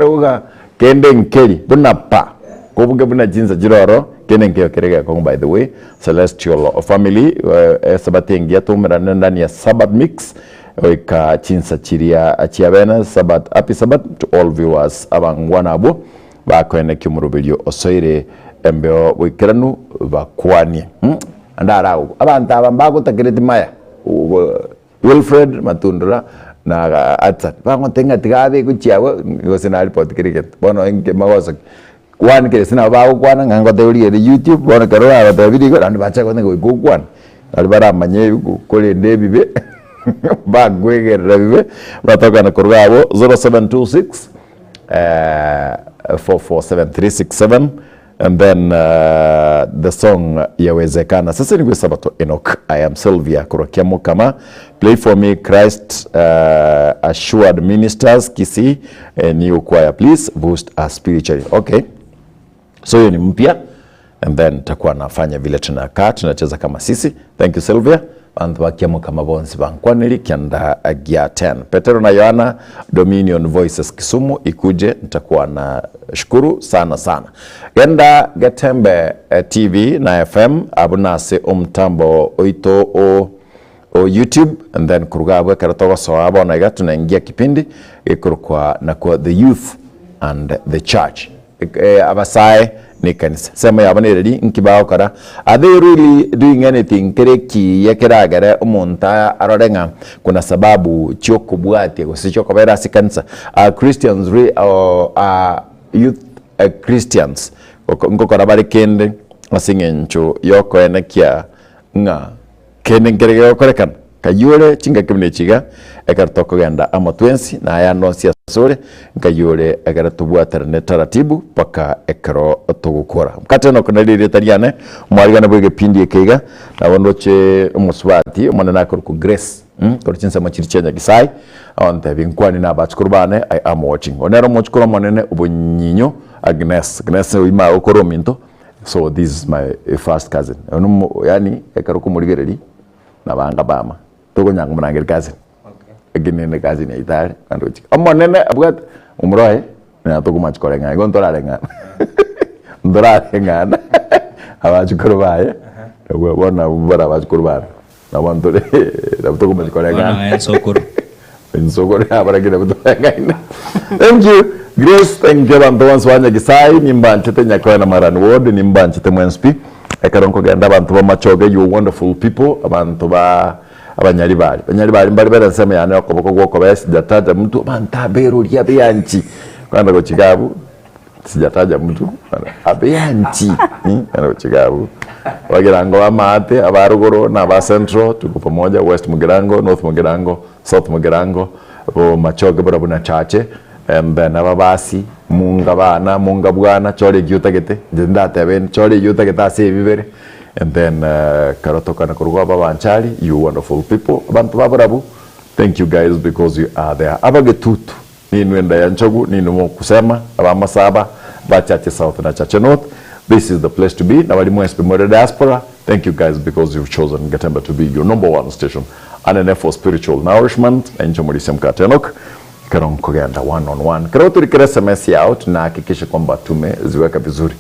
Ruga kende nkeli bunapa kubuge buna jinza jiroro kende nkeo kerega kong. By the way, Celestial Family sabati ngia tumera ndani ya Sabbath mix oika chinsa chiria achiabena Sabbath. Happy Sabbath to all viewers abangwana abo bakwene kyumurubilyo osoire embeo wikiranu bakwani andara abantu abambago takireti maya Wilfred Matundura na atsat bango tenga tigabe kuchiawo ngosena report cricket bono inge magosa kwan ke sina bawo kwana ngango teori ya YouTube bono karora ba video andi bacha ko ngo kwan ali bara manye kole ndebibe bagwegerera bibe batoka na kurwabo 0726 447 and then the song yawezekana sasa ni Sabato Enoch. I am Sylvia Kurokiamo kama play for me Christ Assured Ministers Kisii new choir please boost us spiritually. Okay, so hiyo ni mpya and then takuwa nafanya vile tunakaa tunacheza kama sisi. Thank you Sylvia. Bantu bakiamo kama bonsi bankwaneli kianda agia 10 Petero na Yohana Dominion Voices Kisumu ikuje nitakuwa na shukuru sana genda Getembe TV na FM abunase umtambo oito o YouTube and then kurugabwe karatoka sawaba na igatu na ingia kipindi ikurukwa na kwa the youth and the church abasae ni kanisa sema yabanireri nkibao kara are they really doing anything kereki yekeragara umunta arorenga kuna sababu cyo kubwate gusicho kobera sikanisa Christians youth Christians ngokora bari kende asingencho yoko enekia nga kende ngerege okorekana kayure chinga kimne chiga ekartoko genda amotwensi na aya nonsi asore nkayure egaratubwatara ne taratibu paka ekero tugukora mkate no kunalire tariane mwarigana bwege pindi ekega na wondoche umuswati umanana ku Grace korchinsa machirichenya Kisai onte binkwani na batskurbane I am watching onero mochkuro monene ubunyinyo Agnes uima okorominto. So this is my first cousin yani ekero kumurigereri na banga bama togo nyanga mnangir cousin. Okay. Agine cousin ya itare kandochi. Amonene abgat umrohe na togo machkore ngai gontora renga. Ndora renga. Abachkurubaye. Bona bara abachkurubara. Na wantore na togo machkore ngai. Na sokoro. Sokoro abara gina butoga ngai. Thank you. Grace, thank you bantu wanswanya Kisai nimba nchete nyakwa na Maran Ward nimba nchete mwenspi ekaronko genda bantu ba machoge you wonderful people abantu ba abanyari bari mbari nsema yane okoboko gwoko basi dataja mtu bantabero lya byanchi kwanda ko Kigabu sijataja mtu abeyanchi ana ko Kigabu wagirango amate abarugoro na ba Central tuko pamoja West Mugirango North Mugirango South Mugirango bo machoge bora chache and then ababasi munga bana munga bwana chole gyutagete ndate ben chole gyutageta se bibere and then karotoka na kurugwa babanchali you wonderful people abantu baburabu thank you guys because you are there abagetutu ninwenda yanchogu ninumo kusema abamasaba bachache South na chache North. This is the place to be na wali mwespe more diaspora. Thank you guys because you've chosen Getembe to be your number one station and an for spiritual nourishment and chomulisi mkatenok karon kugenda one on one kero turikira SMS out na hakikisha kwamba tumeziweka vizuri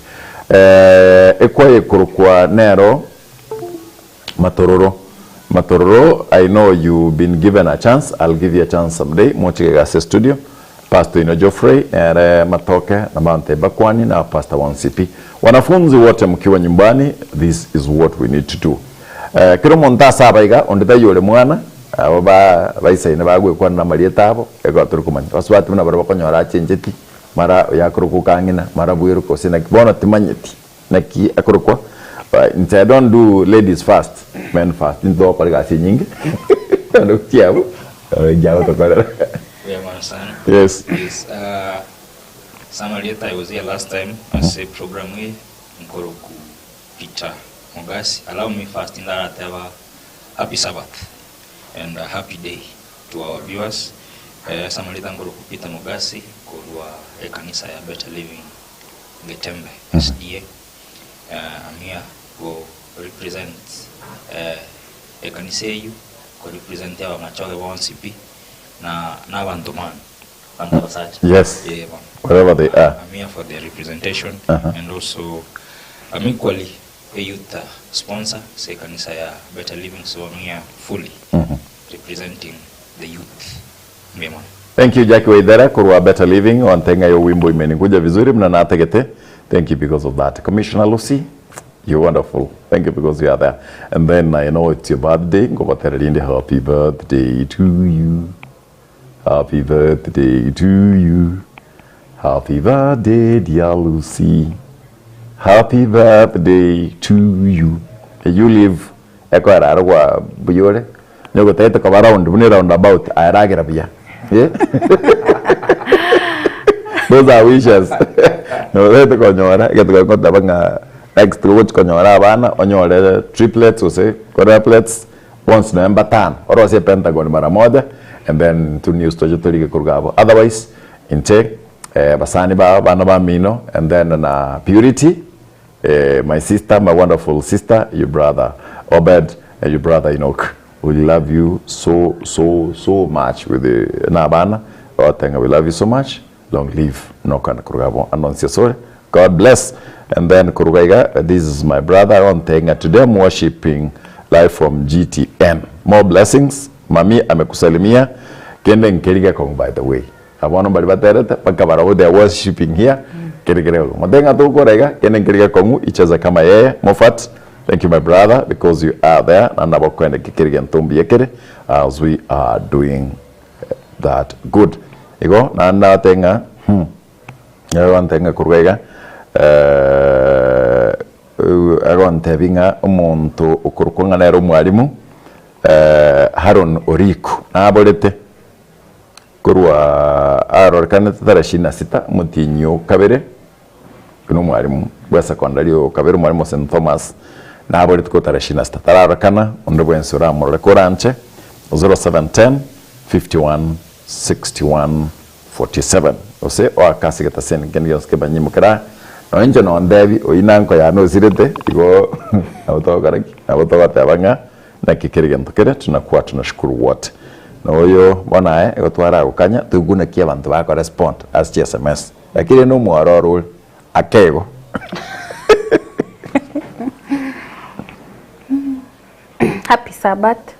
ekwaye kurukwa nero matororo I know you've been given a chance. I'll give you a chance someday mochigega studio Pastor Ino Geoffrey matoke na mante bakwani na Pastor 1CP wanafunzi wote mkiwa nyumbani this is what we need to do kero monta sabaiga ondeta yole mwana abo baisine bagwe kwa na marietabo ego turukumanya baswati muna baraba konyora chenjeti mara yakurukukangina mara buiru ko sina bona timanyeti naki akurukwa I don't do ladies first men first ndo kwa gasi nyingi ndo tiabu jawo to kwa yes Samarieta I was here last time as a program we nkoroku Peter Mogasi. Allow me first in that happy Sabbath and a happy day to our viewers. Samarieta ngoroku Peter Mogasi kwa kanisa ya Better Living Getembe SDA. I'm here to represent kanisa yetu, ko represent ya machoge wa 1CP na n'abantu man Yes. Yeah, man. Wherever they are. I'm here for their representation and also I'm equally a youth sponsor, say kanisa ya Better Living, so I'm here fully representing the youth. Yeah, man. Thank you Jackie Waithera kurwa Better Living wantenga yo wimbo imenikuja vizuri mnanategete. Thank you because of that. Commissioner Lucy, you're wonderful. Thank you because you are there. And then I know it's your birthday. Happy birthday to you. Happy birthday to you. Happy birthday, dear Lucy. Happy birthday to you. You live ekwara rwa buyore. Nyogo tete kwa round about ayaragira pia. Yeah. Those are wishes. No tete kwa nyora getuka kota banga next watch kwa nyora bana onyore triplets ose quadruplets once November 5 oro se Pentagon mara moja and then to news to jotori kurgabo. Otherwise inte basani ba bana ba mino and then na Purity, my sister, my wonderful sister, your brother Obed and your brother Enoch. We love you so much with the nabana. We love you so much. Long live Nokan Kurugabo Annonciasore. God bless. And then Kurugaiga, this is my brother on Tenga. Today I'm worshiping live from GTN. More blessings. Mami amekusalimia. Kende nkeriga kong, by the way. I want to be they are worshiping here. Madenga tu korega kene nkeriga kongu icheza kama yeye Mofat. Thank you my brother because you are there and nabokwende kikiriga ntumbi yekere as we are doing that good. Igo na tenga tenga kurega tebinga umuntu ukurukunga nero mwalimu Haron Oriku nabolete kurwa arorkane 36 mutinyo kabere kuno mwalimu bwa secondary o kabere mwalimu St Thomas nabolete ko 36 tararkana ondo bwensura mu rekoranche 0710 51 61 47 ose o akasi gata sen ngeniyos ke banyimukira no nje no ndebi o inanko ya no zirete igo autogaraki autogatabanga na kikirige ntokere tunakuwa tunashukuru wote na oyo bona gotwara gukanya tuguna kia bantu bako respond as SMS lakini no mwaroro akego Happy Sabbath.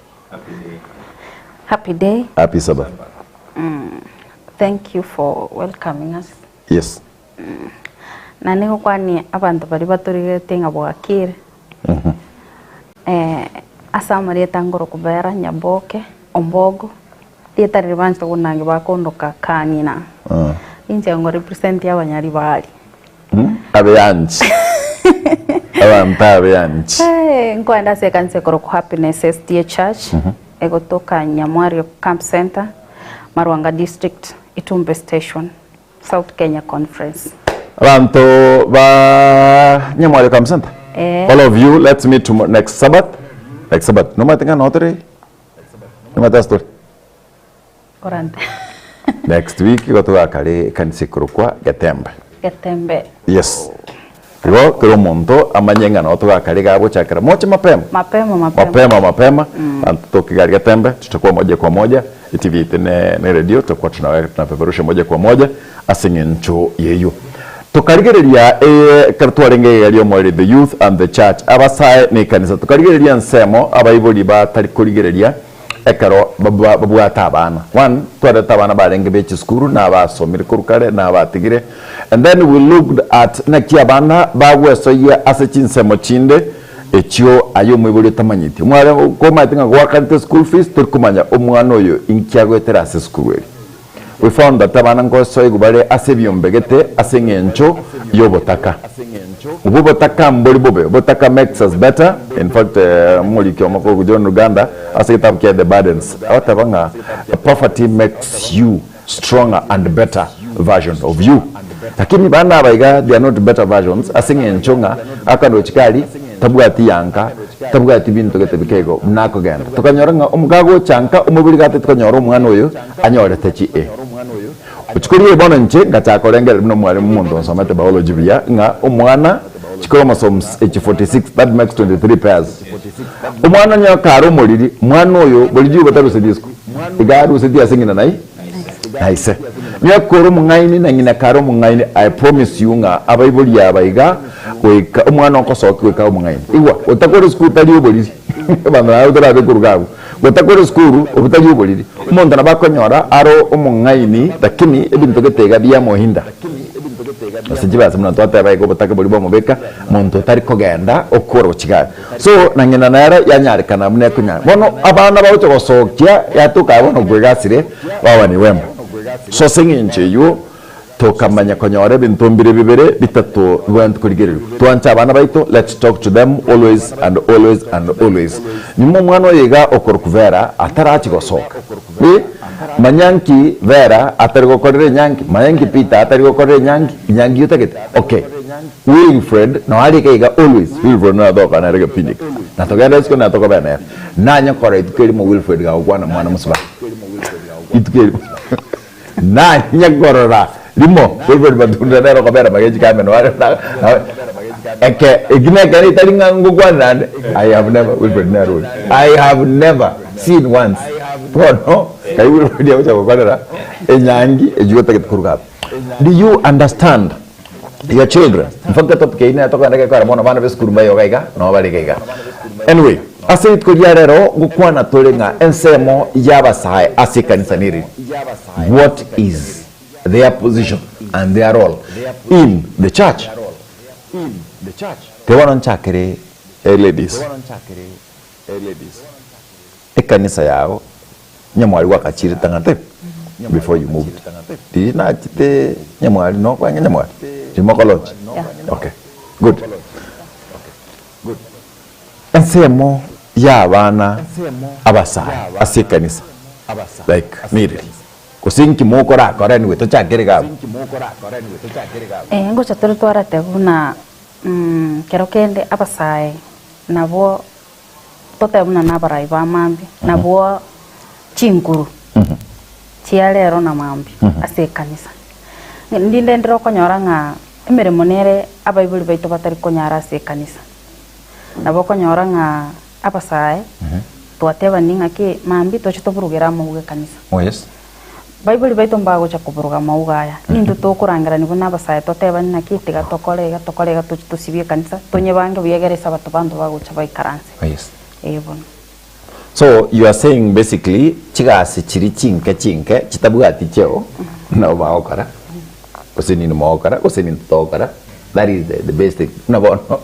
Happy day. Happy Sabbath. Thank you for welcoming us. Yes. Na niko kwani abantu bari baturigete ngabwakire. Asa marieta ngoro kubera nyaboke ombogo dieta ribanza kunange bakondoka kanina. Inje ngo represent y'abanyari bari. Abeyanchi. Abantu abeyanchi. Nkwanda sekanse koro ku Happiness SDA Church. Egotoka Nyamwario Camp Center, Marwanga District, Itumbe Station, South Kenya Conference. Abantu ba Nyamwario Camp Center. All of you, let's meet tomorrow next Sabbath. Next Sabbath. No matter notere. No matter story. Korante. Next week gotoka kare kanise kurukwa Getembe. Getembe. Yes. Igo kero monto amanyenga no toka kare gabo chakara mocha mapema. Mapema. Tukigari Getembe tutakuwa moja kwa moja. TV ne radio tutakuwa tunapeperusha moja kwa moja asingencho yeyo. Tukarigereria kartwarenge yaliyo mwere the youth and the church abasaye ne kanisa tukarigereria nsemo abayiboli ba tarikurigereria ekaro babu atabana one twada tabana barenge bechi skuru na basomire kurukare na batigire and then we looked at nakiabana bagweso ya asechinsemo chinde ekyo ayo mwibuli tamanyiti mware ko matinga kwa kante school fees tukumanya omwana oyo inkyagwetera ase school. We found that abana ngoso igubale asebyombegete asengencho yobotaka ubotaka mboli bobe botaka makes us better. In fact muri kyomako kujon Uganda asekitabu kia the burdens awatabanga poverty makes you stronger and better version of you, lakini bana baiga they are not better versions asengenchonga akando chikali tabwati yanka tabwati bintu getebikego mnako genda tukanyoranga umugago chanka umubiri gate tukanyoro umwana oyo anyorete chi uchikuriye bono nche ngatakorengera bino mwalimu muntu nsomete biology bya nga umwana chromosomes H46 that makes 23 pairs umwana nyakaro muliri mwana oyo boliji bataruse disco igaru se dia singina nai aise nya koro mungaini na ngina karo mungaini I promise you nga abaibuli abaiga kweka umwana okosoka kweka mungaini igwa utakore school tali ubuliri bana utara bekurugabu utakore school ubutali ubuliri umuntu nabakonyora aro umungaini lakini ebintu getega bya mohinda asijiba samuna twata baiko butaka buli bomobeka muntu tari kogenda okoro kigaga so nangina nara yanyarikana mune kunya bono abana bawuto gosokya yatuka bono gwegasire wabani wemba so singinche yo tokamanya konyore bintu mbire bibere bitatu bwantu kurigerero twancha abana baito let's talk to them always and always and always nyuma mwana yiga okoro kuvera atarachi gosoka manyanki vera atari gokorere nyanki manyanki pita atari gokorere nyanki yutagete okay Wilfred no ali kaiga always Wilfred na doka na rega pinik na togenda siko na toka bana na nyakora itukeri mo Wilfred ga ogwana mwana musaba itukeri na nyakorora limo Wilfred batunda na roka bera magaji kame no eke igine kani talinga ngugwana I have never Wilfred na rule I have never seen once no kai Wilfred ya ucha kwa enyangi ejuota kitukuruga do you understand your children mfaka top ke ina toka ndake kwa mwana bana beskuru bayo gaiga no bali gaiga anyway asit ko yarero gukwana tolenga ensemo yabasai asikanisa niri what is their position and their role in the church te wana nchakere ladies ekanisa yao nyamwali wakachiri tangate before you moved dina chite nyamwali no kwa nyamwali College. Yeah. Okay. Good. Ensemo ya bana abasai asikanisa like niri kusinki mukora kora ni weto chakere gabo ngo chatoro twara teguna kero kende abasai nabo totebuna nabarai ba mambi nabo chinguru chialero na mambi asikanisa ndinde ndiro konyora nga emere monere abaibuli baito batari konyara asikanisa nabo konyora nga abasae twateba ninga ke mambi tochito burugera mu kanisa oh yes baibuli baito mbago cha kuburuga maugaya nindu to kurangira nibo nabasae twateba ninga kitega tokolega tochito sibie kanisa tonye bange buyegeresa bato bandu bago cha baikaranse oh yes ebon. So you are saying basically chigasi chiri chinke chitabugati cheo na baokara kusini ni maokara kusini tokara that is the basic na bono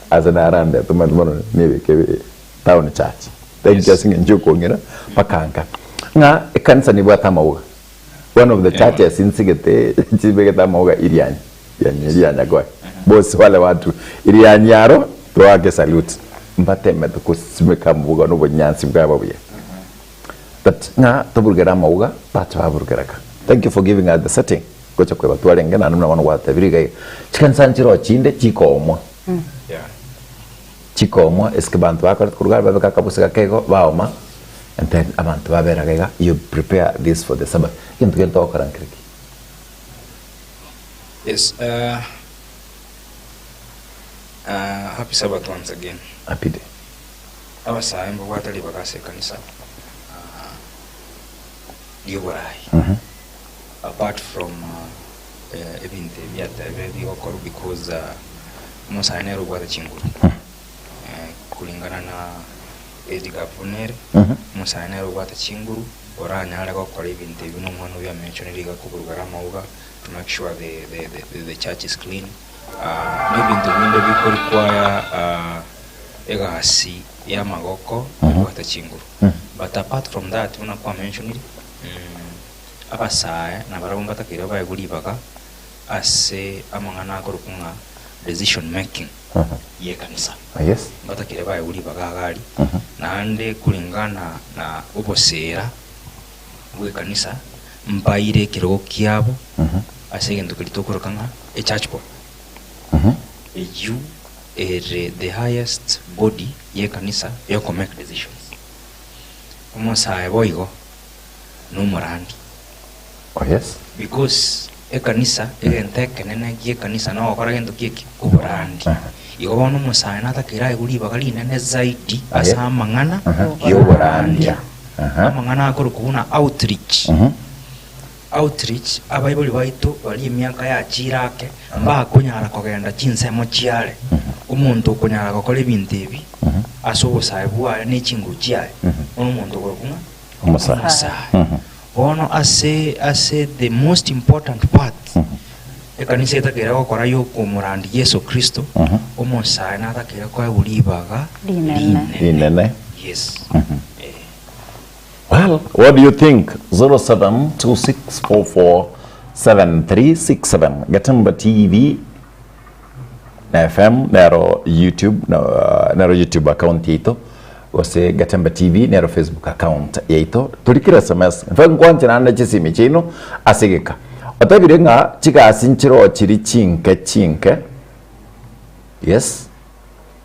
as an aranda tumamono niwe ke town church thank you singing njoko ngira pakanka nga ekanisa ni bwata mauga one of the churches in Sigete chibegeta mauga irianya kwa boss wale watu irianyaro toake salute mbate meto kusimeka mbuga no bonyansi bwaba buye but nga toburgera mauga batwa burgeraka thank you for giving us the setting gocha kwa watu walenge na namna wana watabiriga chikansanchiro chinde chikomo Yeah. chikomo eske bantu bakora kuruga babeka kabusika kego baoma and then abantu babera gega you prepare this for the Sabbath kintu gento okarankiriki. Yes, happy Sabbath once again. Happy day. Abasai mbo watali bakase kanisa diyoborai apart from ebinte byatebe byokoro because musai nero bwata chinguru kulingana na Edgar Punere musai nero bwata chinguru oranya ala gokora ebinte bino mwana bya mention liga kuburugara mauga to make sure the church is clean maybe the window biko require egasi ya magoko bwata chinguru but apart from that unakuwa mention abasaya na barabumba takira bayiguri baka ase amangana korukunga decision making ye kanisa Yes batakira bayiguri baka gali nande kulingana na obosera bwe kanisa mbaire kiro kyabo ase gendo kilitokorokanga a church board you the highest body ye kanisa yo make decisions umusaya boigo no morandi. oh yes Because e kanisa egenteke nene gie kanisa no okora gento kieki kuburandi igo bono musana takira iguri bagali nene zaidi asa mangana yo burandi amangana akoro kuna outreach outreach abaibuli baitu bali emyaka ya chirake bakunyara kugenda chinsemo chiare umuntu kunyara gukora ebintu ebi asobosaye bwayo n'ekinguru kyayo omuntu gwokunga omusayi ono ase the most important part ekanisa etakera gukora y'okumurandi Yesu Kristo omusayi natakera kwaburibaga linene. Yes. Well, what do you think? 0726447367 Gatemba TV na FM nero YouTube nero YouTube account yito ose Gatemba TV nero Facebook account yito turikira SMS mfa nkwanche na chisimi chino asigeka otabire nga chikasinchiro chiri chinke yes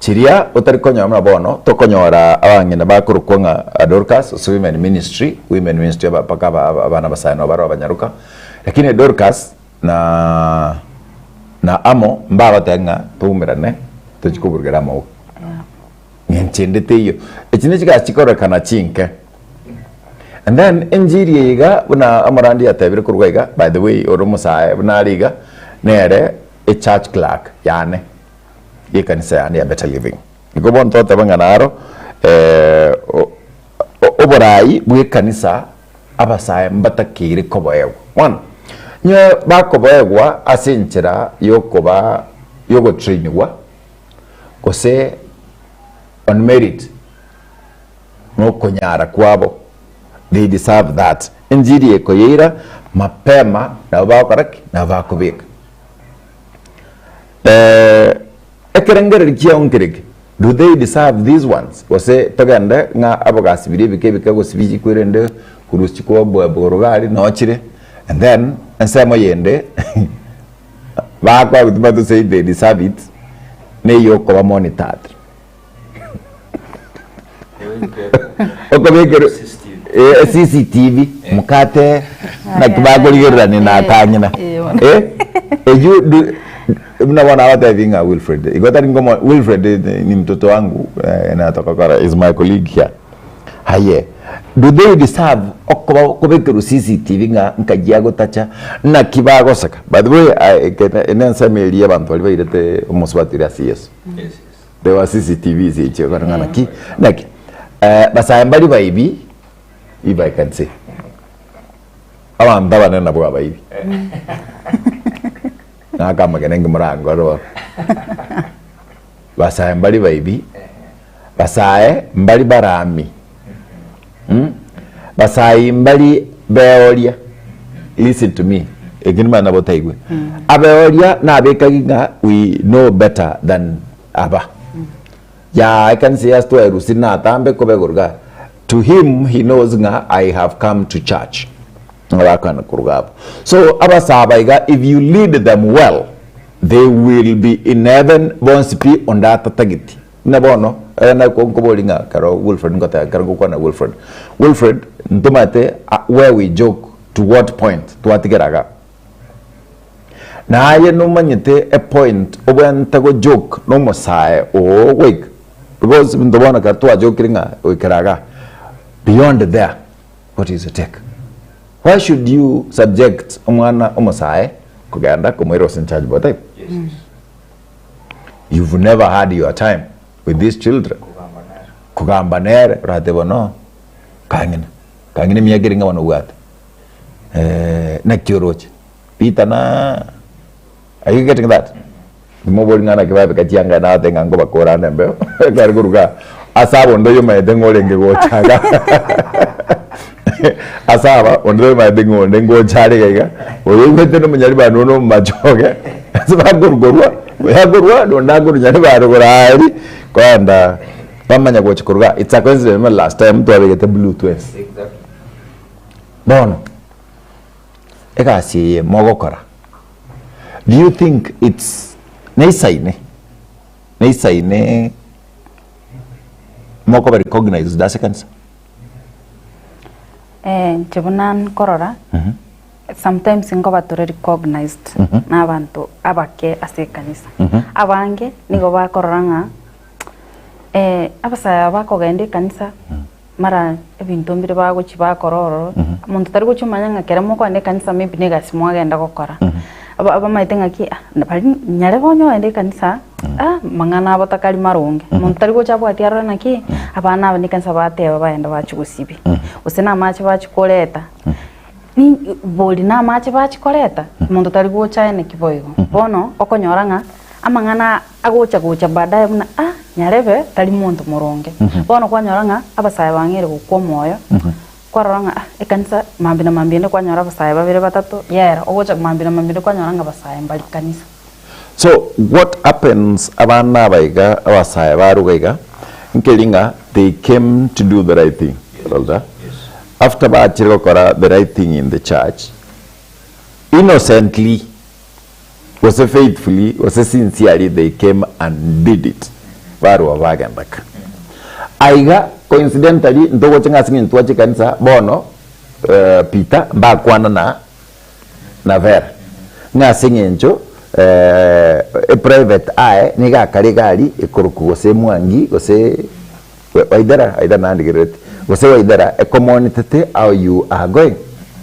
chiria utarikonyo mna bono tokonyora abangene bakurukonga Dorcas so women ministry bapaka abana basano baro abanyaruka lakini Dorcas na amo mbaba tenga tumirane tukikuburira mo nchindete iyo ekine kigachikora kana chinke and then enjiri yiga buna amarandi yatabire kurwega by the way oromusaye bunariga nere a church clerk yane yekanisa yani ya Better Living igobon tote banganaro oborayi bwekanisa abasaye mbatakire koboyewa one nye bakoboyegwa asinchira yokoba yogo trainingwa kose on merit no konyara kwabo they deserve that injiri ekoyira mapema na bakoraki na bakobeka ekerengere kiongereke do they deserve these ones kose taganda nga abogasibiri bike gosibiji kwerende kurusi ko borogali nochire and then ensemo yende bakwa gutuma to say they deserve it ne yoko ba monitored okobekero CCTV mukate na kibagoligerani na kanyina you mna wana wata vinga Wilfred igota ngoma Wilfred ni mtoto wangu anatoka kwa is my colleague here haye do they deserve okobekero CCTV nga nkagiago tacha na kibago saka by the way enensa melia bantu ali bairete umuswatira CS yes there was CCTV ziche kana ki naki basa mbali baibi if I can say abanda bana nabo baibi kama kenenge murango ro basa mbali baibi basae mbali barami basai mbali beoria listen to me egin mana botaigwe abeoria na abekaginga we know better than aba ya I can say as to erusina tambe kobegurga to him he knows nga I have come to church ngakana kurugabo so abasabaiga if you lead them well they will be in heaven once be on that tagiti na bono na konkobolinga karo Wilfred ngota karo kwana Wilfred ntomate where we joke to what point to atigeraga na aye no manyete a point obwantago joke no mosae o wake because ndobona ka to jokinga wekeraga beyond there what is the take why should you subject umwana omosae kuganda komwero in charge but you've never had your time with these children kugamba nere ratebo no kangina miyagiringa wano wata na kyoroche pita na are you getting that moboli ngana kibabe katianga na tenga ngoba kora nembe garguruga asabo ndoyo maede ngolenge gochaga asaba ondoyo maede ngolenge gochare gaiga oyo ngete no munyari bano no majoge asabagurugurwa yagurwa ndaguru nyari barugura ari kwanda pamanya gochikurwa it's a coincidence last time to abegete bluetooth bono egasi mogokora do you think it's neisaine moko recognize that seconds chibunan korora sometimes ngoba to recognized na abantu abake asekanisa abange nigo bakororanga abasaya bakogende kanisa mara ebintu mbire bagochi bakororo muntu tari gochumanya ngakere moko ande kanisa maybe ne gasimo agenda gukora aba maite ngaki bari nyare bonyo ande kanisa mangana abatakari marunge muntu tari gocha bwati arora naki abana abane kanisa bateba baenda bachigusibi usena machi bachikoleta ni boli na machi bachikoleta muntu tari gocha ene kiboigo bono okonyoranga amangana agocha baadaye muna nyarebe tari muntu muronge bono kwanyoranga abasaye bangere gukwa moyo kwaranga ekanisa mambina kwanyora abasaye babere batatu yera ogocha mambina kwanyoranga abasaye mbali kanisa. So what happens abana baiga abasaye barugaiga nkelinga they came to do the right thing. Yes. After baachirwa kora the right thing in the church innocently was faithfully was sincerely they came and did it baru abagandaka aiga coincidentally ndogo chenga singin tuache kanisa bono Peter mbakwana na Vera nga singenjo a private eye niga karigali ikuruku gose mwangi gose waidara aida nandigirete gose waidara a community how you are going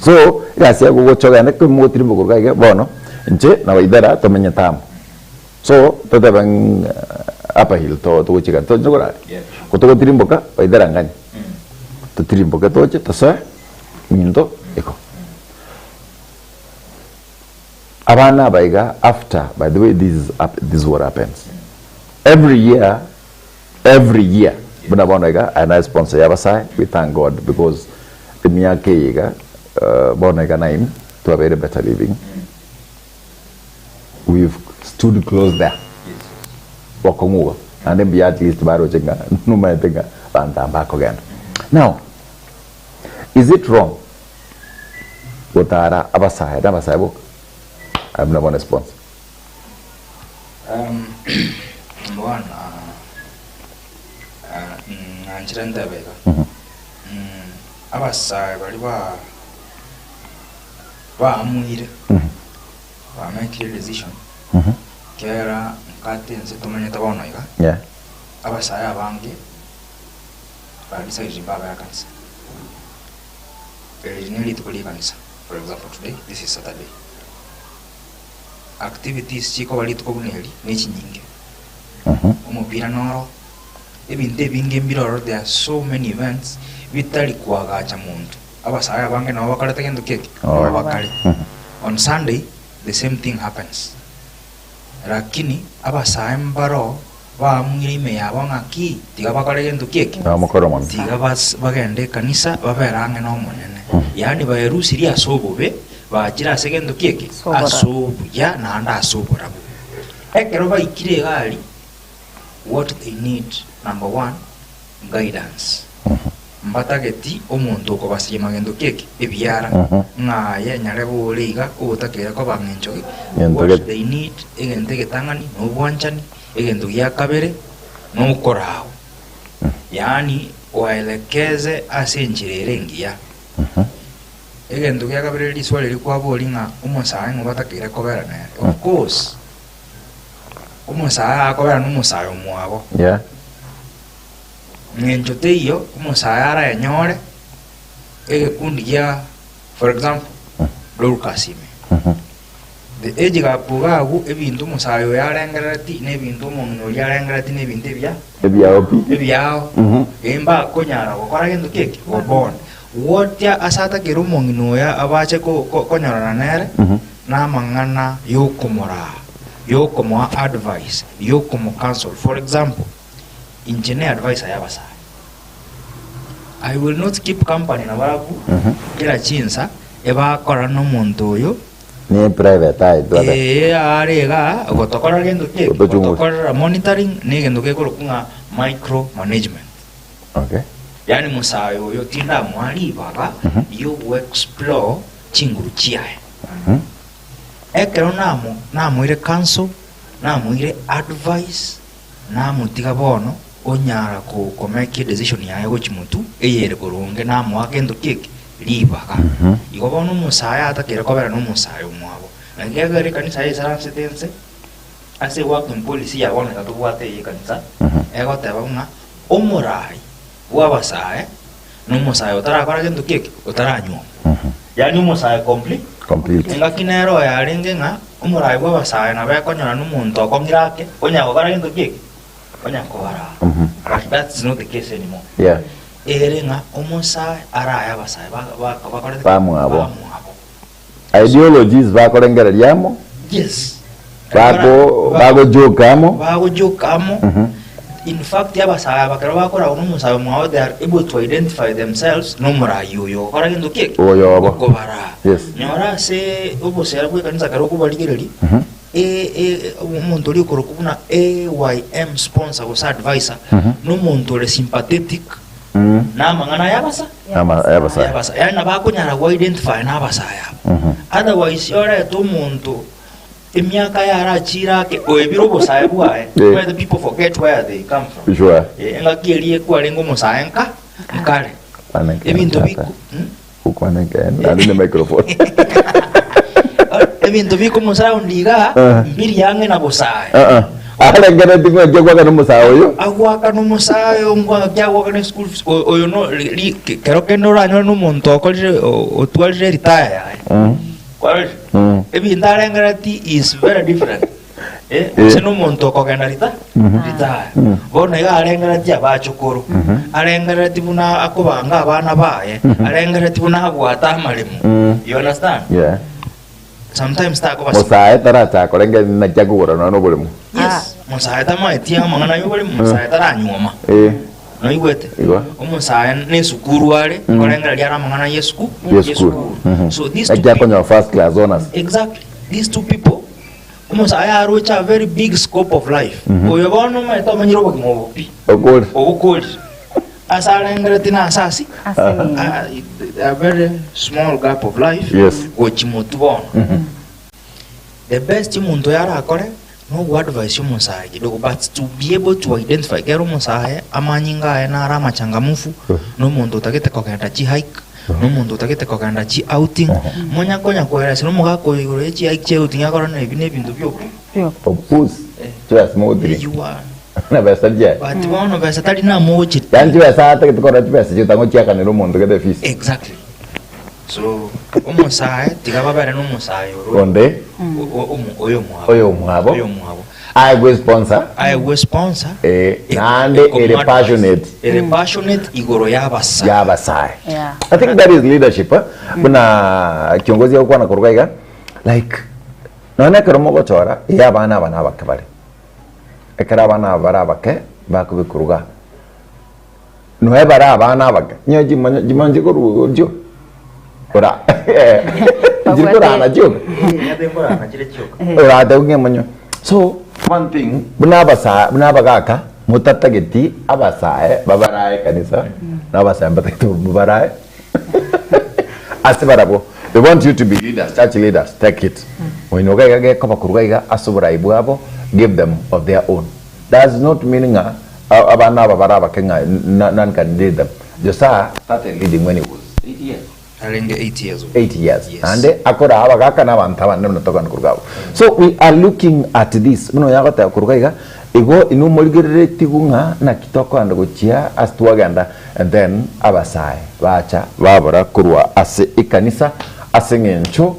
so gasia gugochoga ne kumutiri muguruga bono nje na waidara tomenya tamu so totebang apa hil to guchiga to jogora kutogo tirimboka waidara ngani to tirimboka toche tasa mindo eko abana baiga after by the way this is what happens every year buna bonaiga and I sponsor yabasai we thank God because the miyake yiga bonaiga naim to a very better living. We've stood close there. Wakonguwa. And then be at least baro chenga numa tenga banta back again. Now, is it wrong? Wotara abasai na basai book. I'm not one response. One anchiranda bega. Abasai bari ba amuire. I make a decision. Kera mkate nse tumenya tabono iga. Yeah. Abasaya bange balisa ijibaba ya kanisa. Originally tukuli kanisa. For example, today this is Saturday. Activities chiko bali tukubuneli nichi nyingi. Umupira noro. Ebinte binge mbiroro there are so many events vitali kuagacha muntu. Abasaya bange na wakaleta kendo keke. Wakali. On Sunday the same thing happens. Lakini abasaye mbaro bamwirime yabo ngaki tiga bakore gendo keke bamukoro tiga bagende kanisa baberange no munene yani bayerusi ria sobobe bakira segendo keke asobu ya nanda asobora ekero baikire gali what they need number 1 guidance mbatageti omuntu ko basiye magendo keke ebyara ngaye nyarebo oliga ubutakira ko bangenjoge what they need egente getangani no bwanchani egento ya kabere no korao yani waelekeze asenjirere ngiya egento ya kabere liswali likwa bolinga umusaye ngobatakira ko berana of course umusaye akobera n'umusaye mwabo yeah ngenjote iyo umusayara yanyore kundi ya for example Lurkasime the age gapugagu ebintu musayo yarengerati nebintu umuntu yarengerati nebintu ebyao emba konyara gukora gendo keke obon wotya asata kero mongino ya abache konyara nere na mangana yokomo advice yokomo counsel. For example, engineer advice ayabasa I will not keep company na baraku kila chinsa eba kora no muntu yo ni private eye arega gotokora gendo ke gotokora monitoring ni gendo ke kunga micro management. Okay, yani musayo yo tinda mwali baba yo explore chinguru chiae ekero namo ire counsel namo ire advice namo tiga bono onyara ko make decision yae gochimutu eyere korunge namo agendo keke libaga igo bono musaya atakira kobera no musayo mwabo ngegere kanisa yesara setense ase working policy ya bona tatuwate ye kanisa ego teba nga omurai wabasaye n'umusayi utarakora kintu kiki utaranywa yani umusayi complete nga kinero yaringe nga umurai bw'abasayi nabekonyora n'omuntu okomyirake onyakokora kintu kiki onyakobara but that's not the case anymore ere nga umusayi araya abasayi bakora bamwabo ideologies bakorengera lyamo yes bago jokamo in fact abasayi bakara bakora n'umusayi mwawe they are able to identify themselves n'umurai uyo okora kintu kiki oyobo okobara yes nyora se ubusera bw'ekanisa karo kubaligireri umuntu uri kurukubuna AYM sponsor gusa advisor n'umuntu uri sympathetic namangana yabasa yani nabakunyara wa identify n'abasaya otherwise yora umuntu imyaka yarachira ke oyebiro busaya bwae where the people forget where they come from sure ngakiriye kwarengo musayenka mkale ebintu biko ukwaneka ndine microphone ebintu biko musaya undiga mbiri yange na busaya arengera dingo jogwa no musaya oyo agwaka no musaya ngwa jagwa na school oyo no kero kendo ranyo no muntu okolire otwalire retire kwari ebintu arengera is very different sino muntu okogenda retire bona iga arengera abachukuru arengera buna akubanga abana baye arengera buna agwata amarimo you understand sometimes ta ko musaya tarata korenga na jagura no bulimo yes musaya tama etia mangana yo bulimo musaya taranyoma no igwete umusaya ne sukuru wale korenga lyara mangana yesu so these two people first class honors exactly these two people umusaya arocha a very big scope of life oyo bono maito manyiro bokimo okoli asarengera tina asasi a very small gap of life ochimotubona the best muntu yara akore no advice umusaya but to be able to identify kero umusaya amanyinga na rama changamufu no muntu utakete kokenda chi hike no muntu utakete kokenda chi outing monya konya koera sino mugako yore chi hike outing akora na ibintu byo opus just modri you are na besa je but one of us tali na mochi yanji besa ata kitukora besa je tango chiaka ne muntu kede fisi exactly so umusaya tigababera no musaya onde oyo mwabo I will sponsor and a passionate igoro yabasa I think that is leadership kuna kiongozi yako na kurugaiga like naona karomo gochora yabana bana bakabare ekara bana barabake bakubikuruga no ebara bana bake nyoji jimanji ko rujo ora jikora na jok ora da ngemanyo so one thing bunabagaka mutatageti abasae babarae kanisa nabasa mbatatu babarae asibarabo they want you to be leaders, church leaders. Take it when you get kopakurugaiga asubura ibwabo give them of their own. That's not meaning abana babaraba kenga none can lead them. Josiah started leading when he was 8 years. 8 years. Yes. And akora abagaka na bantawa nemno toka kurugabo. So we are looking at this. Muno yagota kurugaiga ego inu molgerere tigunga na kitoko andogochia astuaganda and then abasai bacha babara kurwa ase ikanisa asengencho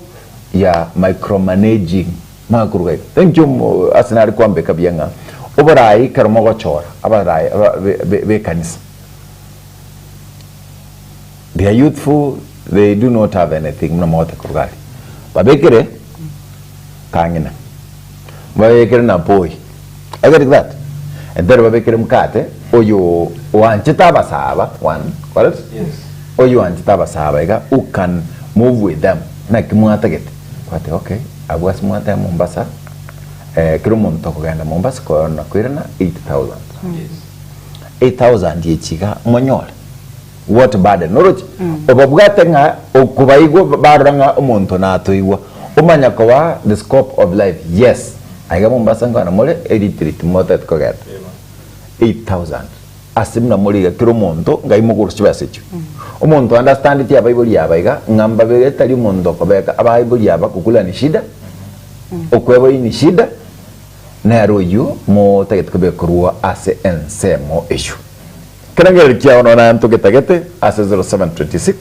ya micromanaging makurugai thank you asenari kwambe kabianga obarai karomogo chora abarai be kanisa they are youthful, they do not have anything no mote kurugari babekere kangina babekere na boy I get that. And then babekere mkate oyo wanchita basaba one correct yes oyo wanchita basaba ega who can move with them na kimwata get what okay abwas mwata Mombasa kiro muntu kugenda Mombasa ko na kwirana 8,000 yes 8,000 yichiga monyora what burden norochi obabwate nga okubaigo baranga umuntu na atoigwa umanya kwa the scope of life yes aiga Mombasa ngana mole edit motet ko get 8,000 asimna moli kiro muntu ngaimuguru chibasecho umuntu understand ti abaibuli abaiga ngamba begetali muntu kobeka abaibuli aba kukula ni shida okwebo ni shida na royo mo taget kobe kurwa ase ensemo issue Kerengel kia ono na anto getagete ase 0726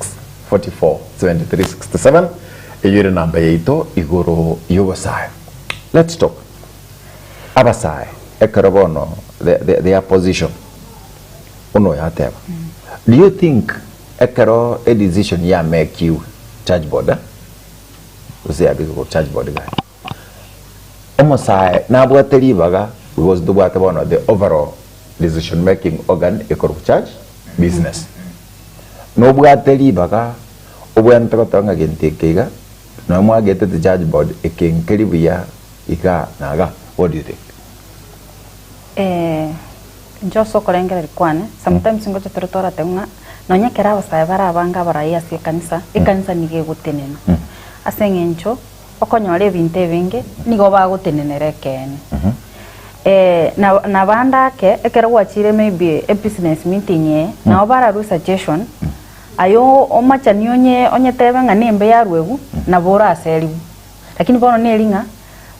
44 73 67 eyure namba yeito igoro yobasai. Let's talk. Abasai ekarabono their position. Uno ya teba. Do you think ekaro a decision ya make you charge board? Use ya bigo charge board guy. Omosai na bwateri baga was the bwate bono the overall decision making organ ekoro charge business. No bwateri baga obwante kotanga gentekega no mwa get the charge board ekenkeri biya ika naga. What do you think? Njo sokolengera likwane sometimes ngocho turutora teunga nonya kera basaya barabanga baraya sie kanisa ikanisa nige gutenena asenge ncho okonyore binte binge nigo bagutenenere kene na banda ke ekera gwachire maybe a business meeting na obara ru suggestion ayo omacha onye tebe nga nembe ya rwegu na bora aseri lakini bono nelinga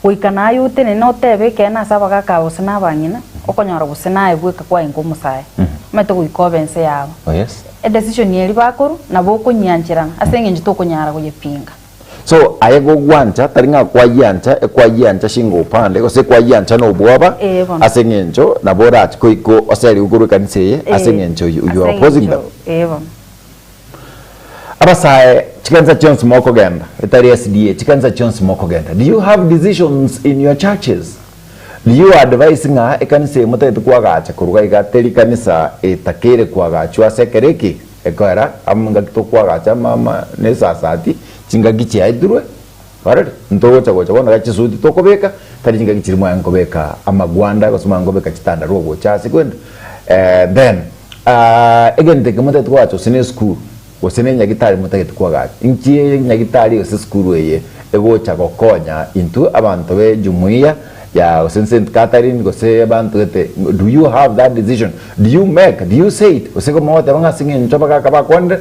wikana ayo tene no tebe kena sabaga ka usana banyina okonyora gusena ebweka kwa ingo musaye mato gwikobense yabo. Oh yes. A decision yeli bakuru na boko nyanchirana asenge njito konyara kuyepinga. So ayego gwanja taringa kwa yanta shingo pande ose kwa yanta no bwaba asenge njo na bora ko oseri uguru kanise asenge njo you are opposing them. Abasai chikanza Jones moko genda etari SDA chikanza Jones moko genda. Do you have decisions in your churches? Do you advise nga ekanisa mutete kwagacha kuruga igateri kanisa etakere kwagachwa sekereki ekwera amanga kitokwaga mama nesa sati chinga gichi aidurwe barare ntogocha gocha bona gachi sudi tokobeka kali chinga gichi mwa ngobeka amagwanda gosoma ngobeka chitanda rogo cha sekwenda then again take mutete kwacho sine school gosene nyagitari mutete kwagacha inchi nyagitari ose school eye egocha gokonya into abantu be jumuiya ya St. Catherine go say abantu ete. Do you have that decision? Do you say it? Ose ko mawate banga singin choba ka bakwande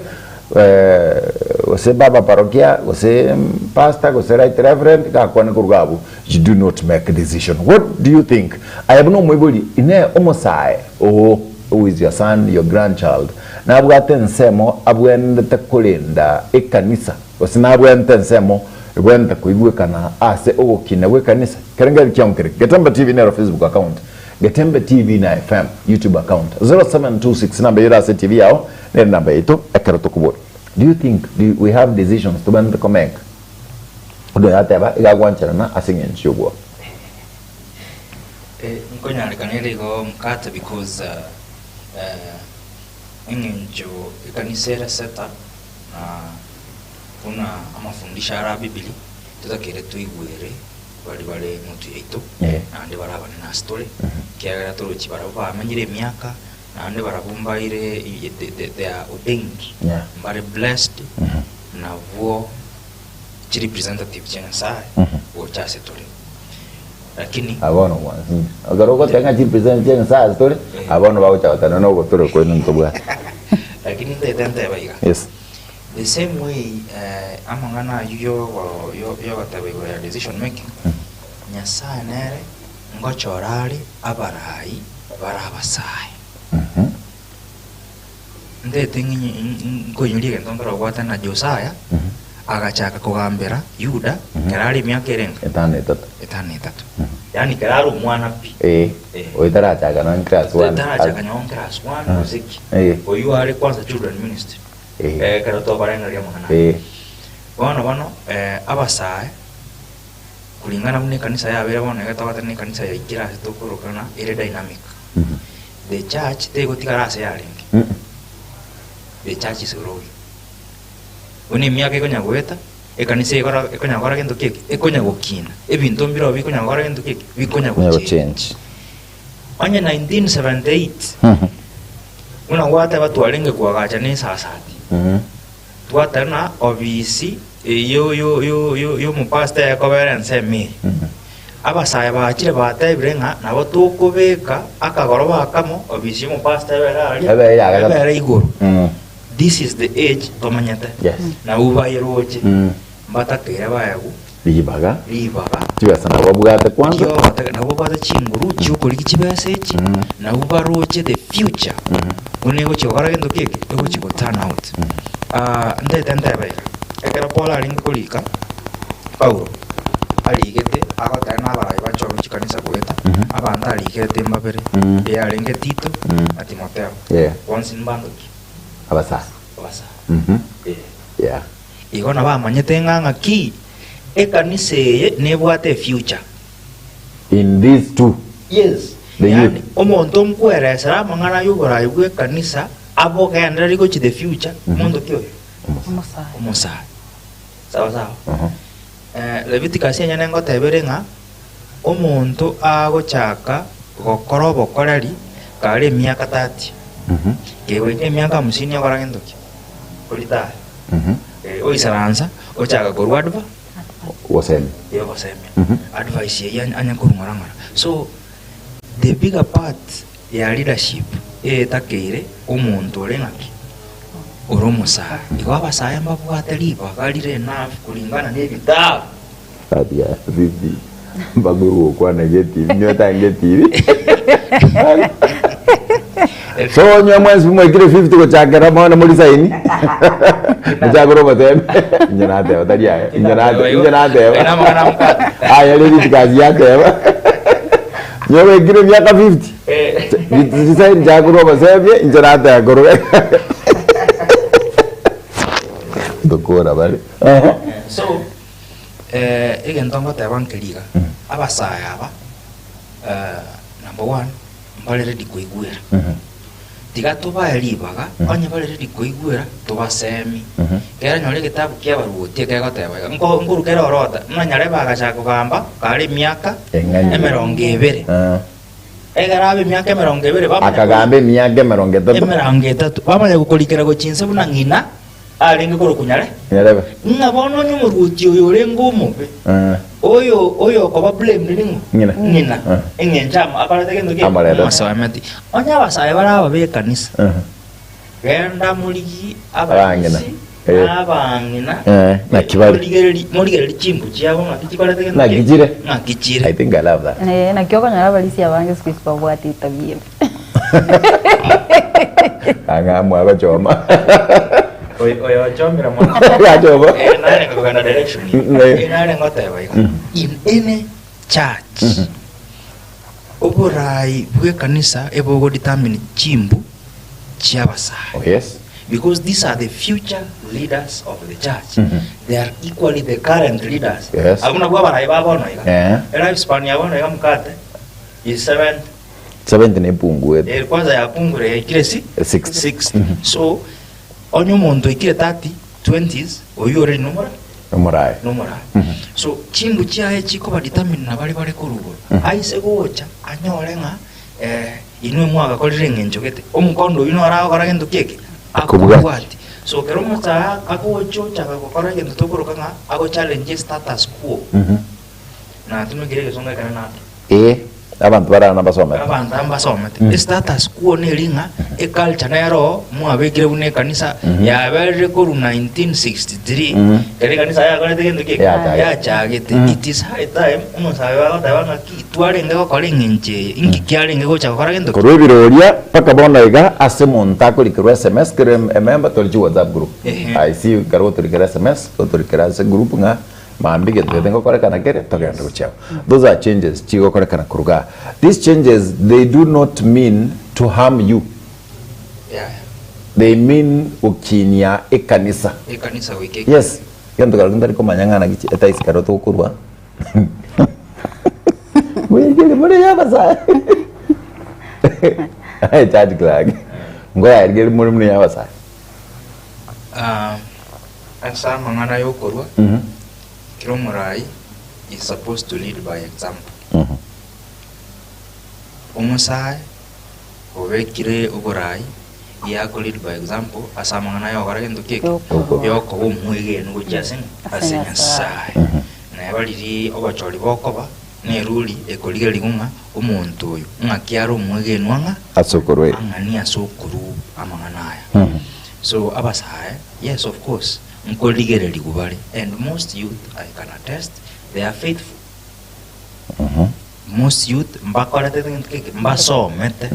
ose baba parokia ose pastor ose right reverend ka kwane kurgabu. You do not make a decision. What do you think? I have no mwibuli ine omosai who is your son, your grandchild. Na abwate nsemo abwende takulinda ekanisa. Ose na abwende nsemo wenda kuigwekana ase ogokina wekanisa kerengeri kyonkere Getembe TV na Facebook account Getembe TV na FM YouTube account 0726 number yera ase TV yao ne number ito ekarato kubori. Do you think we have decisions to bend the comment odo yateba igagwanchana na asingen shugwa nkonya lekanele go mkata because ingenjo ikanisera seta na kuna amafundisha ara Biblia tutakire tuigwere bali mutu yeito nande barabana na story kiagara turuchi baraba amanyire myaka nande barabumba ire they are ordained but blessed na vo chi representative chensa o chase tole lakini abono mwanzi agarogo tenga chi representative chensa story abono bawo chawata no go toro ko ntobwa lakini ndetente baiga yes. The same way, amangana yo watabe ya decision making. Nyasaye nere ngochorari abarai barabasai. Ndete ngoyulie ntondora gwata na Josiah agachaka kugambira Yuda kerari myaka erenga etane tatu. Yani keraro mwana pi. Oitarachaga no class 1. Oitarachaga no class 1 muziki. Oyu ari kwanza children ministry. Kero to barenga lya mwana. Bano abasai kulingana mune kanisa ya bere bona gatawata ne kanisa ya ikira tokorokana ere dynamic. The church they go tikarase ya lingi. The church is growing. Uni myaka ikonya gweta ekanisa ikonya gora gento keke ikonya gokina ebintu mbiro bikonya gora gento keke bikonya go change. Anya 1978 una wata watu walenge kuwagacha ne sasati. Tuatana obviously yo mupasta ya kobera nsemi abasaya bachire batebrenga nabo tukubeka akagoroba akamo obviously mupasta ya iguru. This is the age tomanyata na uba yeroche mbatakera bayagu libaga chibesa nabo bwate kwanza kyo nabo bwate chinguru chukuri kichibesa echi nabo baroche the future unego chokora gendo keke ego chiko turn out ndete ndebe ekera Paul alingi kulika Paulo aligete agotana abarai bachoro chikanisa kweta abantu aligete mbabere alinge Tito na Timotheo once in bandoki abasa yeah igona bamanyete nganga ki ekanisa ye nebwate future in these two. Yes. Yani omonto mkweresa mangana yugorayi bwe kanisa abo kenda liko chi the future mondo kyo omusai sawa Leviticus yanya nengo teberenga omonto agochaka gokora obokoreri kare emyaka 30 kewe emyaka 50 yakora gendoki kulita oisaranza ochaka korwa wasemi advice ye anya kurungorangora. So the bigger part ya leadership takere omuntu olengaki oromusa igaba saya mbabwateri bagalire enough kulingana n'ebitabo adia vivi mbaguru kwa negative nyota negative so nyo mwezi mwekire 50 ko chakera mwana muri saini mchagoro batem nyanate otaria nyanate ena mwana mukata aya leli kazi yake nyo wekire miaka 50 disaini chagoro basebye nyanate agoro dokora bale so egentongo tebankeliga abasaya aba number 1 mbale ready kuigwira tiga tubaelibaga anya bale ready kuigwira tubasemi kera nyore gitabu kia baruotie kega tebaga nguru kera orota nanyareba agachako gamba kali miaka 20 egarabe miaka 20 akagambe miaka 30 bamanya gukurikira gochinse buna ngina alinge koro kunyare nyareba ngabono nyumuruti oyo rengo mupe oyo koba blame ningo ngina engenjama aparate kendo ke masawamati onya basaya baraba be kanisa genda muligi abangina na kibali muligeri chimbu chiabo ngakichikolate kendo ngakijire I think I love that na kyoko nyara balisi abange squeeze babwati tabie angamwa abachoma oyo chomira mwana yajoba nane ngokana direction nane ngoteba in any church oborai bwe kanisa ebogo determine chimbu chiabasai yes because these are the future leaders of the church they are equally the current leaders aguna bwa barai babono iga era Hispania bono iga mukate is 70 ne pungue kwanza ya pungure ya kiresi 6 so onyo muntu ikire 20s oyore numara so chimbu chiae chiko ba determine na bali kurugo aise gocha anyore nga inwe mwaga kolire ngenjogete omukondo ino ara kora gendo keke akubwati so kero mutsa akocho chaka kokora gendo tokoroka nga ago challenge status quo na tunogire gesonga kana na abantu barana basoma status quo nelinga culture nero mwabekire une kanisa ya bere ko 1963 kale kanisa ya kale tegendo ke ya chagete it is high time umusabe batabanga kitware ngeko kale nginche ingi kyale ngeko chakora gendo ko biroria paka bonda iga ase monta ko likero SMS kere member to WhatsApp group I see karo to likero SMS to likero ase group nga maambige tengo kore kana kere togenda kuchao those are changes chigo kore kana kuruga these changes they do not mean to harm you they mean ukinia ekanisa wike yes yendo kala ndari ko manyanga na gichi eta iskaro to kurwa mwegele mure yabasa ai charge clag ngoya ergele mure yabasa asa mangana yo kurwa Kiromurai is supposed to lead by example. Umusai ovekire ugorai yako lead by example asamangana yo garagendo keke yoko umwege nugo jasing asenya sai na yabaliri obachori bokoba ne ruli ekoliga ligunga umuntu oyo ngakiaro umwege nwanga asokorwe angani asokuru amanganaya so abasai yes of course and most youth I can attest they are faithful most youth mbakorete keke mbasomete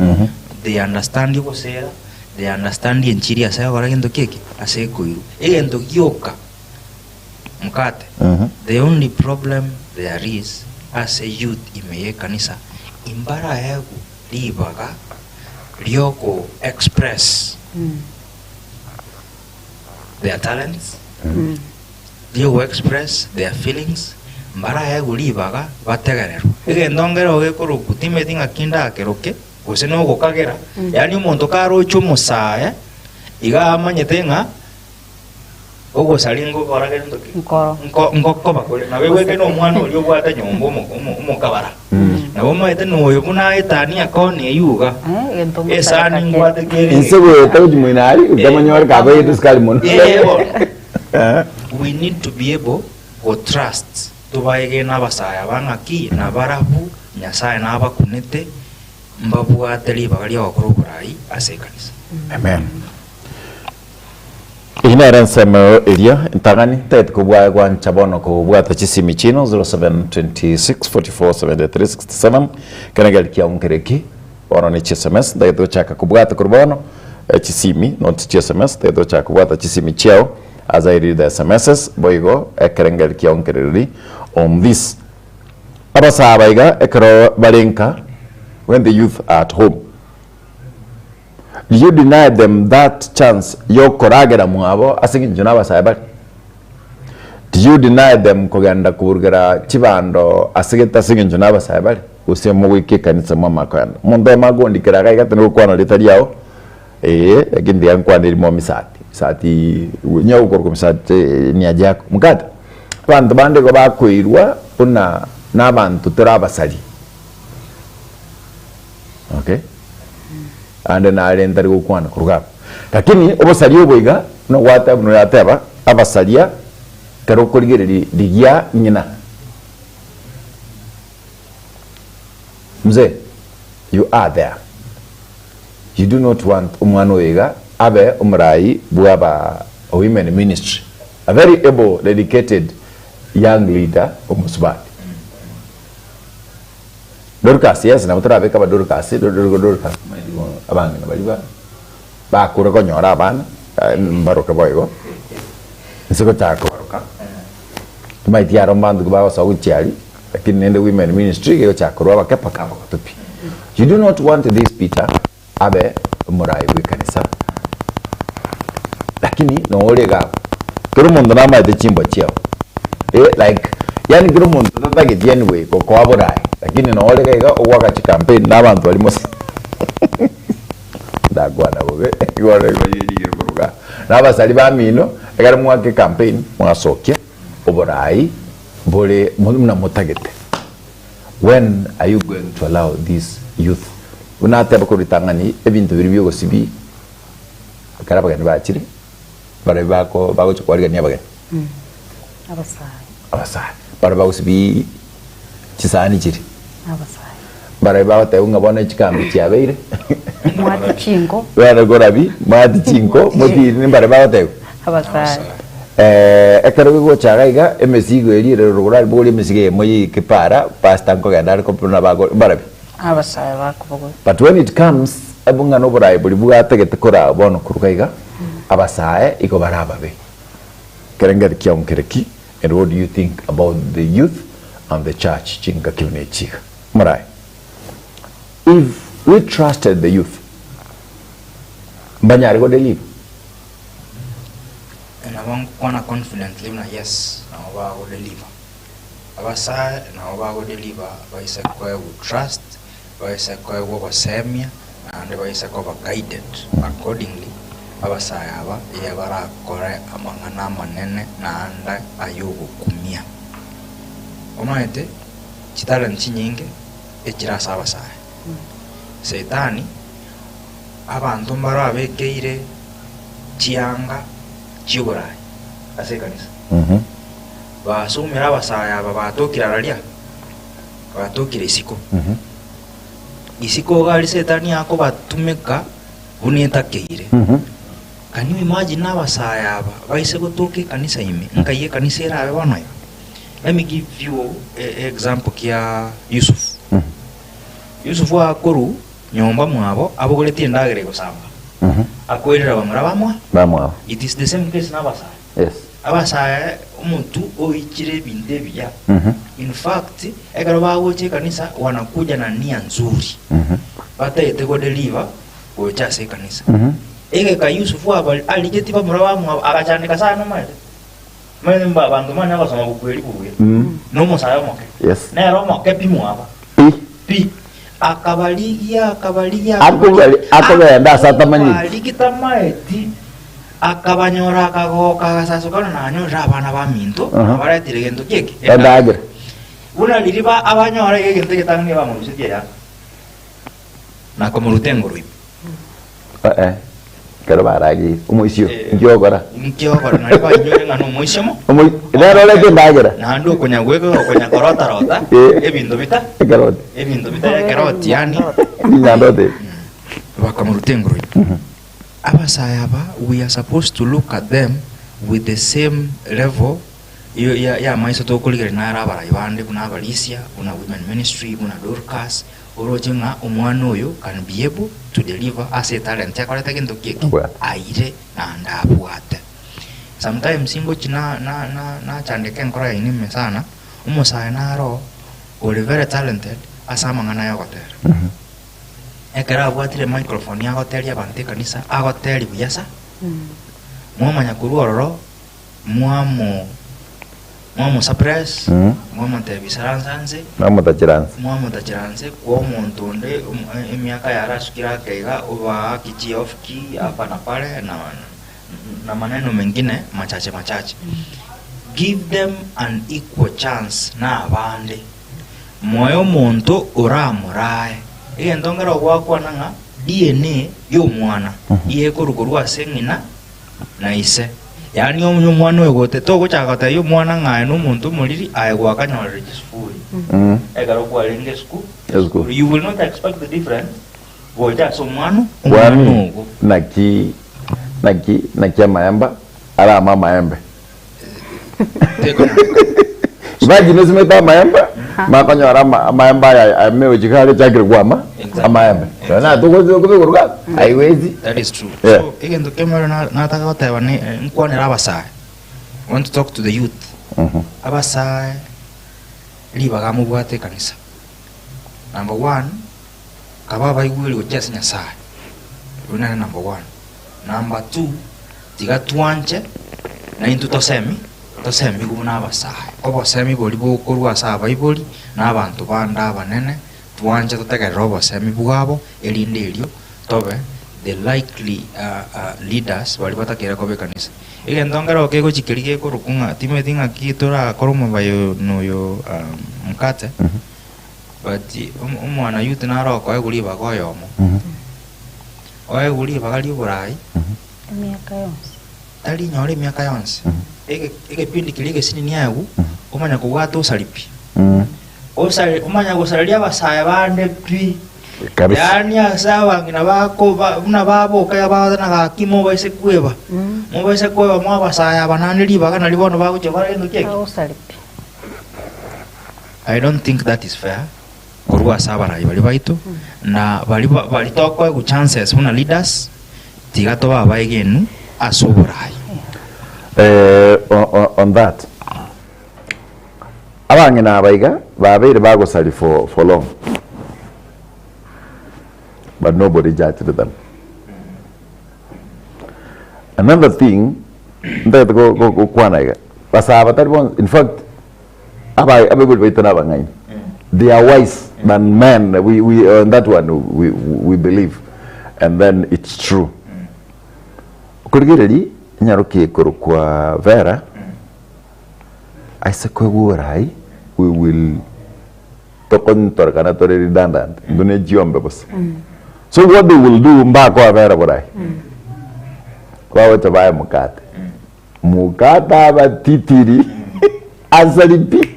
they understand gusera, they understand enchiri ase gora gento keke ase kuiru egento gioka mkate. The only problem there is as a youth imeye kanisa imbara egu libaga lioko express their talents, lioko express their feelings, mbara egu libaga bategererwa egendongero gekoro kutime tinga kinda keroke gose no gukagera yani umuntu karocho musaye iga amanyete nga ogo salingo koragera ndoki ngoko bakole nawe weke no mwana oli obwata nyombo umukabara nabo maete no yo kuna etani akone yuga esani ngwate kere insego taji mwinari utamanyora kabe tuskali mono. We need to be able to trust tubaige n'abasaya bangaki nabarabu nyasaye n'abakunete mbabu ateli bagari bakoro burai asekanisa. Amen. Ina ransema elia intagani tet kubwa kwa chabono kubwa tachisimi chino 0726447367 kana galkia unkereki oro ni SMS daito chaka kubwa kurbono chisimi not SMS daito chaka kubwa tachisimi cheo as I read the SMSs boigo ekerengalkia unkereri on this abasa baiga ekro balenka when the youth are at home. You deny them that chance yo koragera mwabo asingi junaba saibali. Do you deny them koganda kurgera chibando asigeta singi junaba saibali usemo wiki kanisa mama kwanda mundo magondi kiraga igate kwana litali yao egindi yankwana ilimo misati nyawo ukorko misati ni ajako mukata bantu bande ko bakwirwa una nabantu terabasali. Okay, ande na alendari gukwana kurugaba lakini obosali oboiga no wata no yateba abasalia karo kurigere ligia nyina mze you are there. You do not want umwana oiga abe umrai buaba women ministry, a very able dedicated young leader umusbati Dorcas, yes, na mutara beka ba Dorcas abanga na baliba ba kura ko nyora abana baroka boygo nsiko tako baroka tumai tiaro mandu ba sa uchiali lakini nende women ministry yo chakoro ba kepa kaba kutupi. You do not want this Peter abe murai wikanisa lakini no olega kero mundo na maite chimbo cheo like yani kero mundo tatage anyway ko kwa borai lakini no ole kaiga ogwaka chi campaign n'abantu bali mose ndagwana bobe igora bayiri kuruga n'abasali ba mino egara mwake campaign mwasoke oborai bole muna mutagete. When are you going to allow this youth unate bakuritangani ebintu biri byo sibi karabagani bachiri bare bako bago chokwarigani abagani abasai bare bago sibi chisani chiri abasai bare bago teunga bona chikambi chiabeire mwati chingo bana gorabi mwati chingo moti ni bare bago teu abasai ekaro go chagaiga emesigo eri rogora bole mesige moyi kipara pasta nko gadar ko puna bago bare abasai bakubogo. But when it comes ebunga no borai buli buga tegete kora bono kurukaiga abasae iko barababe kerengeri kiam kereki. And what do you think about the youth and the church chinga kivne chiga marai? If we trusted the youth banyari go deliver and I want kwana confidently na yes na wa go deliver abasa na wa go deliver baisa kwa trust baisa kwa basemia and baisa kwa guided accordingly abasaya aba yabara kore amangana manene na anda ayugo kumia omaete chitalanti nyinge ekirasa abasaya setani abantu marabekeire chianga chiburai asekanisa basumira abasaya aba batokira ralia batokira isiko isiko gali setani yako batumeka unetakeire. Can you imagine abasaya aba baise gotoke kanisa ime nkaiye kanisa erabe banoyo Let me give you an example kia Yusuf. Yusuf wa kuru nyomba mwabo abogoletie ndagere gusamba. Akwirira bamura bamwa. It is the same case n'abasa. Yes. Abasa umuntu oikire binde bya. In fact, egaro bawoche kanisa wanakuja na nia nzuri. Batayete go deliver gocha se kanisa. Ege ka Yusuf wa alijeti bamura bamwa agachandika sana mali. Mwe mba bantu mana basoma bukweli buwe. No musaya moke. Yes. Na romo ke pimwa pi akabaligia akabenda satamanyi alikita maeti akabanyora kagoka gasasukana nanyora abana baminto abaretire gento keke ndagire una liriba abanyora gento gitangi bamurusiye ya na komurutengo rui kero baragi umuisio njogora na ba njore ngano umuisimo rero leke ndagira na ndo kunyagwego kunyakorota rota ebindo bita karoti yani nyandote bakamurutengo rui abasayaba we are supposed to look at them with the same level ya maiso to kuligera na arabara ibande kuna abalisia kuna women ministry kuna Dorcas orojenga umwana oyo can be able to deliver as a talent yakoreta gento keke aire na ndabwate sometimes singo china na chandeke nkora inime sana umusaya naro oli very talented asama ngana yagotera ekera abwatire microphone yagoteri abante kanisa agoteri buyasa mwamanya kuruororo mwamo suppress mwamo tebisaransanze mwamo tachiranze kwa omuntu onde emyaka yarashikira kaiga oba kichi of ki hapa na pale na maneno mengine machache give them an equal chance na abande moyo muntu uramurae iyo ndongera gwakwa nanga DNA yo mwana iye kurukurwa sengina na ise yani omunyo mwana wegote togo chakata yo mwana ngaye no muntu muliri ayegwa kanywa register egaro kwa lenge school you will not expect the difference boja so mwana naki maemba ala mama embe imagine zimeta maemba makanyora maemba ya mewe chikale chakire kwama amaembe na tuko kuruka haiwezi. That is true. So again the camera nataka watawa ni nkwane rabasai. I want to talk to the youth. Abasai libaga mubwate kanisa. Number 1 kababa igwili ujasi nyasai. Una number 1. Number 2 tiga tuanche na into tosemi gumuna abasai. Obo semi boli bokurwa sa Bible na abantu banda banene tuanche tutegerera obosemi bwabo elinde elio tobe the likely leaders bali batakira kobe kanisa ile ndongera okego chikirige ko rukunga time tinga kitora koromo bayo noyo mkate but umwana youth na roko aguliba koyomo aguliba gali burai miaka yonse tali nyore miaka yonse ege pindi kilige sini yagu umanya kugwato salipi osale umanya gusalalia basaya bande pi yani asawa ngina bako una babo kaya badana gakimo baise kweba mo baise kweba mo basaya bananiri bagana libono bago chebara endo keke osalipi. I don't think that is fair kurwa sabara bali baito na bali tokwa ku chances una leaders tigato baba egenu asoborai on that abangina abaiga babere bagosali for long but nobody judged them. Another thing that go kwanaiga basaba taribon in fact everybody waitana bangai they are wise than men we on that one we believe and then it's true kurigireri nyaruki kurukwa vera aisakwe wurai we will tokon torkana tori redundant dune jiombe bos so what they will do mbako avera borai kwa wata baya mukata batitiri azalipi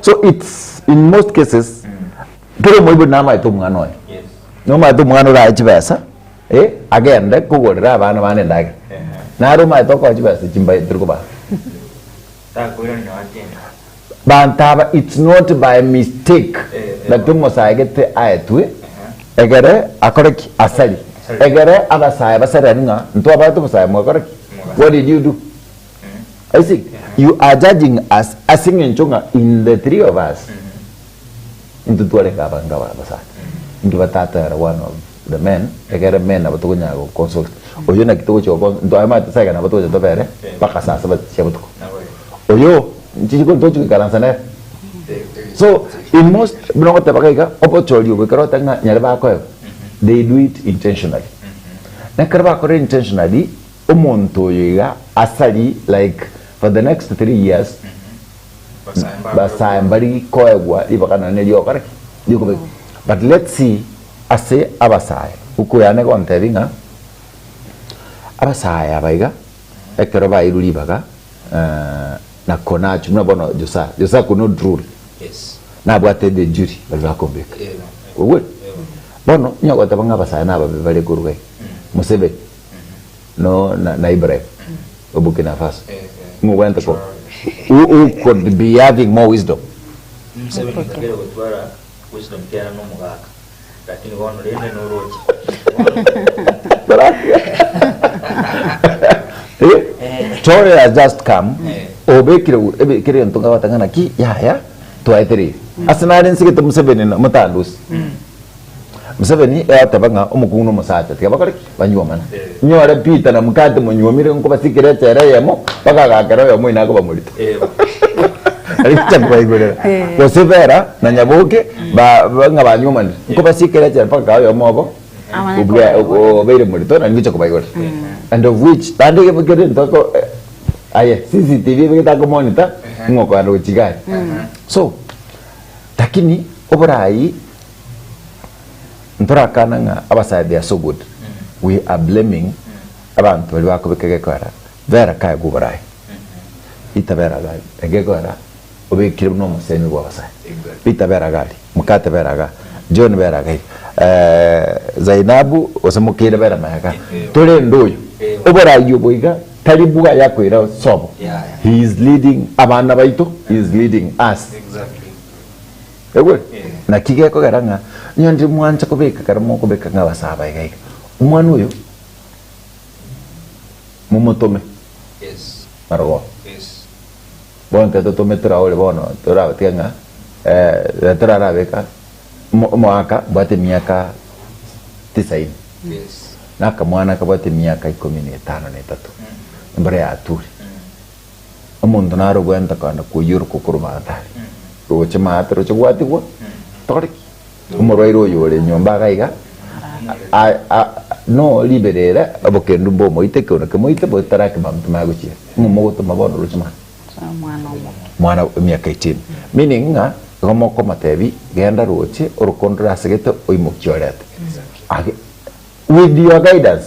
so it's in most cases kero moibo nama ito mwana oi no ma ito mwana ra chibesa agenda kugorera abana bane ndage naro ma ito ko chibesa chimba turko ba bantaba it's not by mistake that tumusagete aetwe egere akoreki asali egere abasaya basarenga ntwa batu musaya mwakoreki what did you do I see you are judging us asing enchunga in the three of us into twale kabanga basaya into batata one of the men egere men abatunya go consult oyo na kitugo cyo ndo amata saga na batuja tobere baka sasa bachebutuko oyo nchiko ntochu kikalansa so in most mnogote bakaika opocholi ubekarota nga nyale bako they do it intentionally na karba kore intentionally omonto yiga asali like for the next 3 years basa mbari koegwa ibakana ne yokare yuko but let's see ase abasaya uko yane kontebinga abasaya baiga ekero bairuli baga na konachu mna bono Josa kuno rule yes na bwate the jury balwa kombeka wewe bono nyago tabanga basaya na bale kuruwe musebe no na Ibrahim Burkina Faso mu went ko who could be having more wisdom musebe ngero gutwara wisdom kyana no mugaka lakini wono rene no roji Tory has just come obekire ntunga watangana ki ya twaitiri asinari nsigete Museveni na mutandus Museveni yatabanga umukungu musata tikabakore banywa mana nyore Peter na mukate munyomire nko basikire chere yemo bakagakero yemo inako bamulita alicha kwaigorera Josevera na Nyaboke banga banywa mana nko basikire chere bakagayo yemo ubwe obere mulito na ngicho kwaigorera and of which tande ke bukere ntoko aye CCTV bita ko monitor ngoko ando chigai so lakini oborai ntora kana nga abasaya they are so good we are blaming abantu bali bakobekege kwara vera kai gubarai itabera gali egegora obekire no musemi gwa basaya itabera gali mukate vera gali John vera gali Zainabu osamukire vera mayaka tole ndoyo oborai yoboiga talibuga yakwera sobo he is leading abana baito he is leading us exactly ewe na kigeko garanga nyondi mwancha kubeka karamo kubeka ngabasaba igaika umwana uyo mumotome yes margo yes bonta to tometra ole bono tora tenga tora beka mwaka bate miaka 90 yes naka mwana kabate miaka 15 na 3 mbere aturi umuntu naro gwenta kana kuyuru kukuruma atari roche matro chwati wo tori umoroiro yore nyomba gaiga no liberera abokendu bomo iteke ke moite bo tarake bamtu maguchi mumoto mabono rochima mwana miaka 18 meaning nga gomo ko matebi genda roche orokondra segete oimokyorete age with your guidance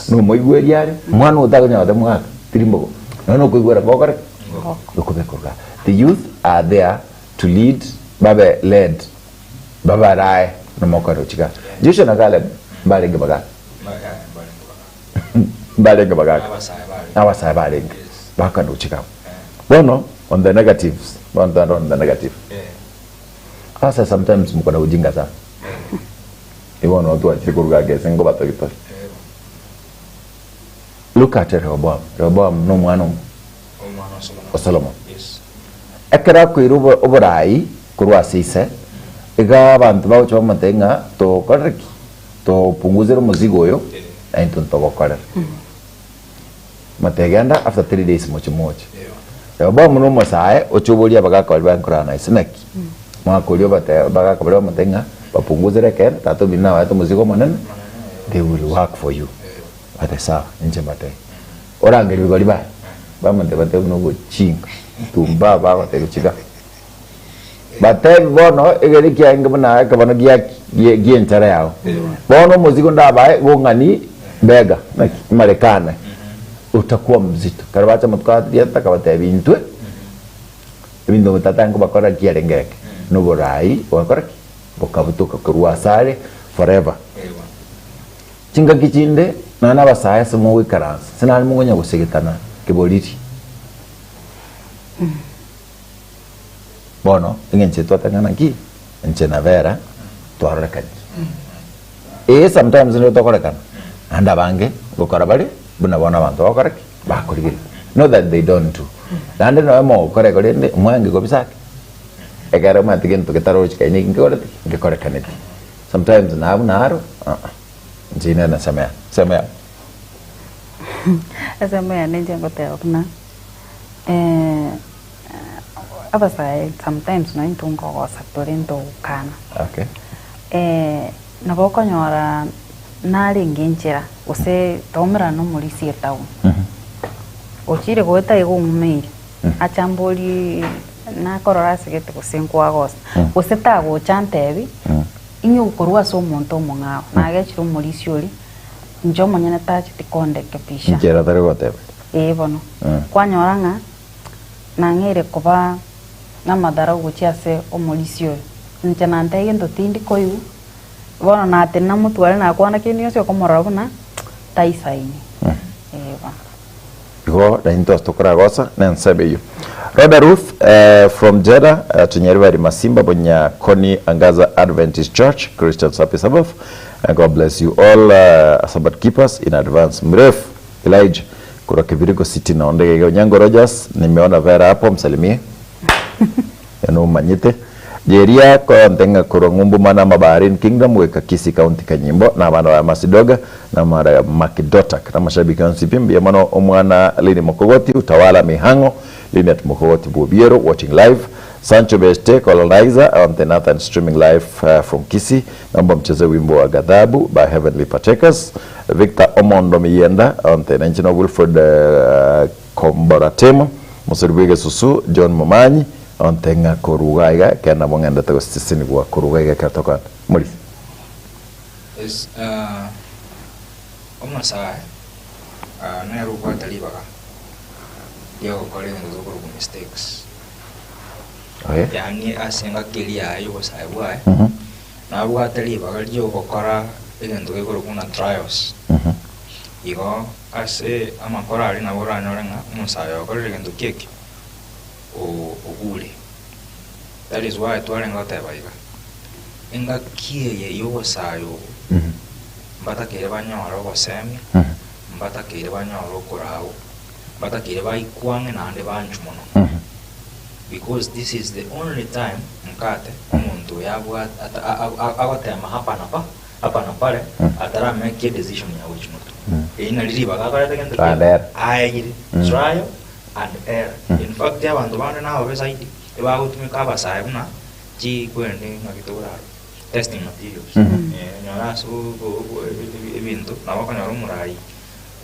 no moigweri yare mwana utaganya wada mwaka tirimbo no kuigwera bokare okubekoga the youth are there to lead babe led baba rai no mokaro chiga jisho na gale balenge baga balenge baga awasai balenge baka no chiga bono on the negatives on the negative asa sometimes mukona ujinga sana iwono watu achikuruga gese ngo batogito look at Rehoboam no mwana Solomon yes ekera kwirubo oborai kurwa sise ega abantu bawo choma matenga to koreki to punguzero muzigo yo ainto to bokora mateganda after 3 days mocho Rehoboam no mosae ochubolia bagakora bankurana isenaki mwakolio bagakora matenga bapunguzere ken tato bina wa to muzigo manen they will work for you ate sawa nje mate orangeri bigori ba bamante bate no go chinga tumba ba bate chiga bate bono egeri kya ngabana kabana gya gientara yao bono muzigo ndaba gongani bega na Marekani utakuwa mzito karabacha mtukati dieta kabate bintwe bindo mutatango bakora kiarengeke no borai wakora bokabutuka kurwa sare forever chinga kichinde na nabasaya somo wikaransa sinali mungonya gusigitana kiboliti bono ingenche twatangana ki enche na vera twarorekani sometimes no tokorekana anda bange gukora bari buna bona bantu bakoreki bakorigiri know that they don't do dande no mo kore kore ndi mwangi go bisaki egara matigen to ketaro chika ni ngikorekani sometimes na abu naro njina na samea nenje ngote okna abasai sometimes no intungo go saktorento kana okay nabo konyora nari nginchira use tomera no muri sietau ochire gweta igummeire achamboli na korora sigete kusenko agos use tago chantebi inyo ukorwa so monto mongao na agechiro muri siori njo monyene tachi tikonde kepisha njera tare gotebe bono kwanyoranga na ngere kuba na madara guchiase omulisio nchana ndege ndo tindi koyu bono na tena mutwale na kwana kinyo sio komorabuna taisaini go da into stokora gosa na nsabeyo Roda Ruth from Jeddah tunyeri Masimba bonya Koni Angaza Adventist Church Christian Happy Sabbath and God bless you all Sabbath keepers in advance. Mrefu Elijah kutoka Kibirigo City na Ondege Onyango Rogers nimeona Vera hapo msalimie yano manyite Jeria kwa ntenga kurongumbu mana mabaharini Kingdom weka Kisi County Kanyimbo na bana wa Masidoga na mara Makidotak na mashabiki wa Nsipimbi ya mano omwana Lini Mokogoti utawala Mihango Lini at Mokogoti Bubiero watching live Sancho Beste Colonizer on the Nathan streaming live from Kisi naomba mcheze wimbo wa Gathabu by Heavenly Partakers Victor Omondo Miyenda on the Nanchino Wilfred Komboratemo Musirwege Susu John Momanyi on tenga korugaiga kana mongenda to sisini kwa korugaiga katoka muri is omasa na ruko talibaga yo kole ndo ko mistakes yani asenga kelia yo saibwa na ruko talibaga yo kokora ndo ko kuna trials igo ase amakora ali na bora nyorenga musayo ko ndo keke ogule. That is why twalenga tabaiga inga kiye yo sayo mbata kire banyoro bosemi mbata kire banyoro kurao mbata kire baikwange na ande banchumono because this is the only time mkate umuntu yabwa agatema hapa na pale atara make a decision ya which not ina liliba kakara tegendo ayiri trial and error. In fact, ya bantu bana na website eba gutumika abasaya una chi kwende ngakitura testing materials nyara so ebintu nabakanya rumurai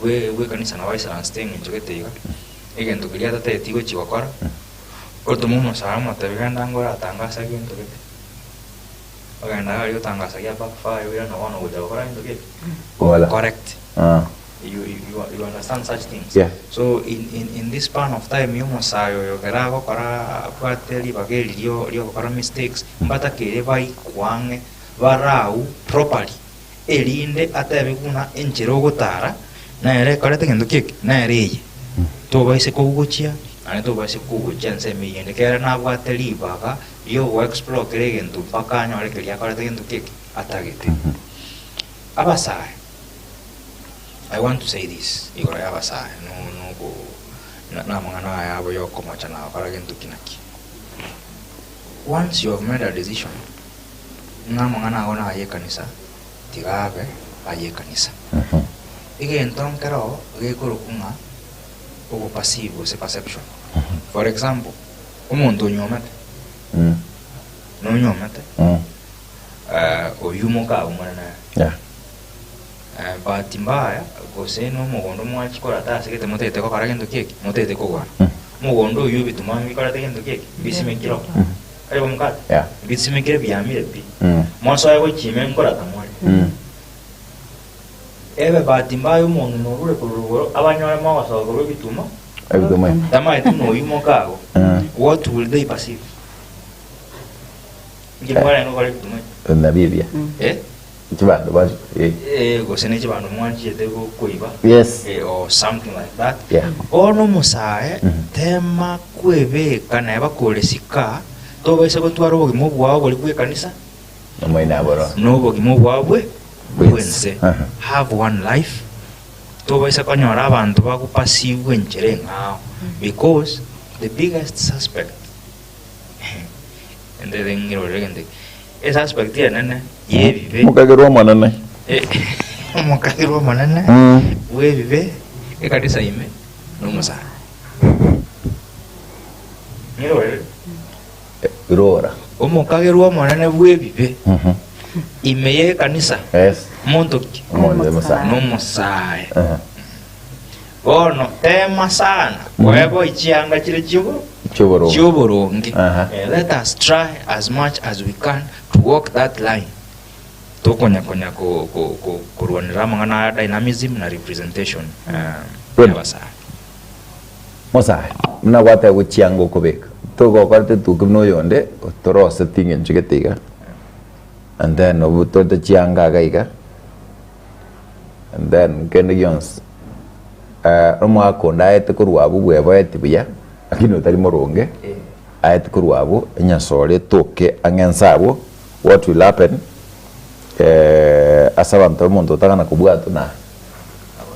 we kanisa na waisa staying njogetega egento kilia tate tigo chiwakora otomumo sama tabiganda ngora tangasa gento gete oganda ari tangasa ya backfire we no one with the right correct you understand such things. Yeah. So in this span of time you must yo karago para kwateli bageli lio para mistakes mbata kire bai kwange varau properly elinde atabe kuna enchero gotara na ere karete kendo kik na ere to bai se koguchia ane to bai se koguchia nse mi ende kera na kwateli baga yo explore kire gento pakanya ore kire karete kendo kik atagete abasai. I want to say this. Igora yabasa no go na mangana yabo yoko machana para gento kinaki. Once you have made a decision, na mangana ona aye kanisa, tigabe aye kanisa. Ige enton kero ge kurukunga o passive se perception. For example, umuntu nyomete. No nyomete. O yumo ka umana. Yeah. Bahati mbaya goseno mugondo mwachikora tasigete mutete ko karagendo keke mutete ko gwana mugondo uyu bituma mikora tegendo keke bisimekiro aribo mukata yeah bisimekire byamire bi mwaso ayo chime nkora tamwali ebe bahati mbaya umuntu norure kurugoro abanyora mwaso go bituma tamai tuno uyu mokago what will they perceive ngimwara no kare bituma na biblia chibando basi go sene chibando mwanchi etego kuiba yes or something like that yeah ono musae tema kwebe kana bakolesika toba ise gotwara obogima bwao bori bwe kanisa Namoina boro. n'obogima bwabwe bwense Aha. have one life toba ise konyora abantu bagupasibwe enchere ng'ao because the biggest suspect ende ngiro regende suspect yenene yebibe Mukagerwa mwanane. omukagirwa omonene bwebibe ekanisa ime n'omusara ngirore Irora. omukagirwa omonene bwebibe ime y'ekanisa Yes. muntu ki Omonde musa. n'omusaayi bono tema sana kwebo ichianga chile Choboro. chioboronge Aha. let us try as much as we can to walk that line tokonya kurwanira mangana dynamism na representation Good. yabasa Musa. Mna wate kuchiango kubeka. Togo kwarte tukimno yonde. Toro setting en chiketiga. And then obuto te chianga gaiga. And then kende yons. Romo akonda ete kuruabu bwebo ete biya. Akino tari moronge. Ete kuruabu nyasore toke angensabo. What will happen? Asabanto mundo tagana kubwatu na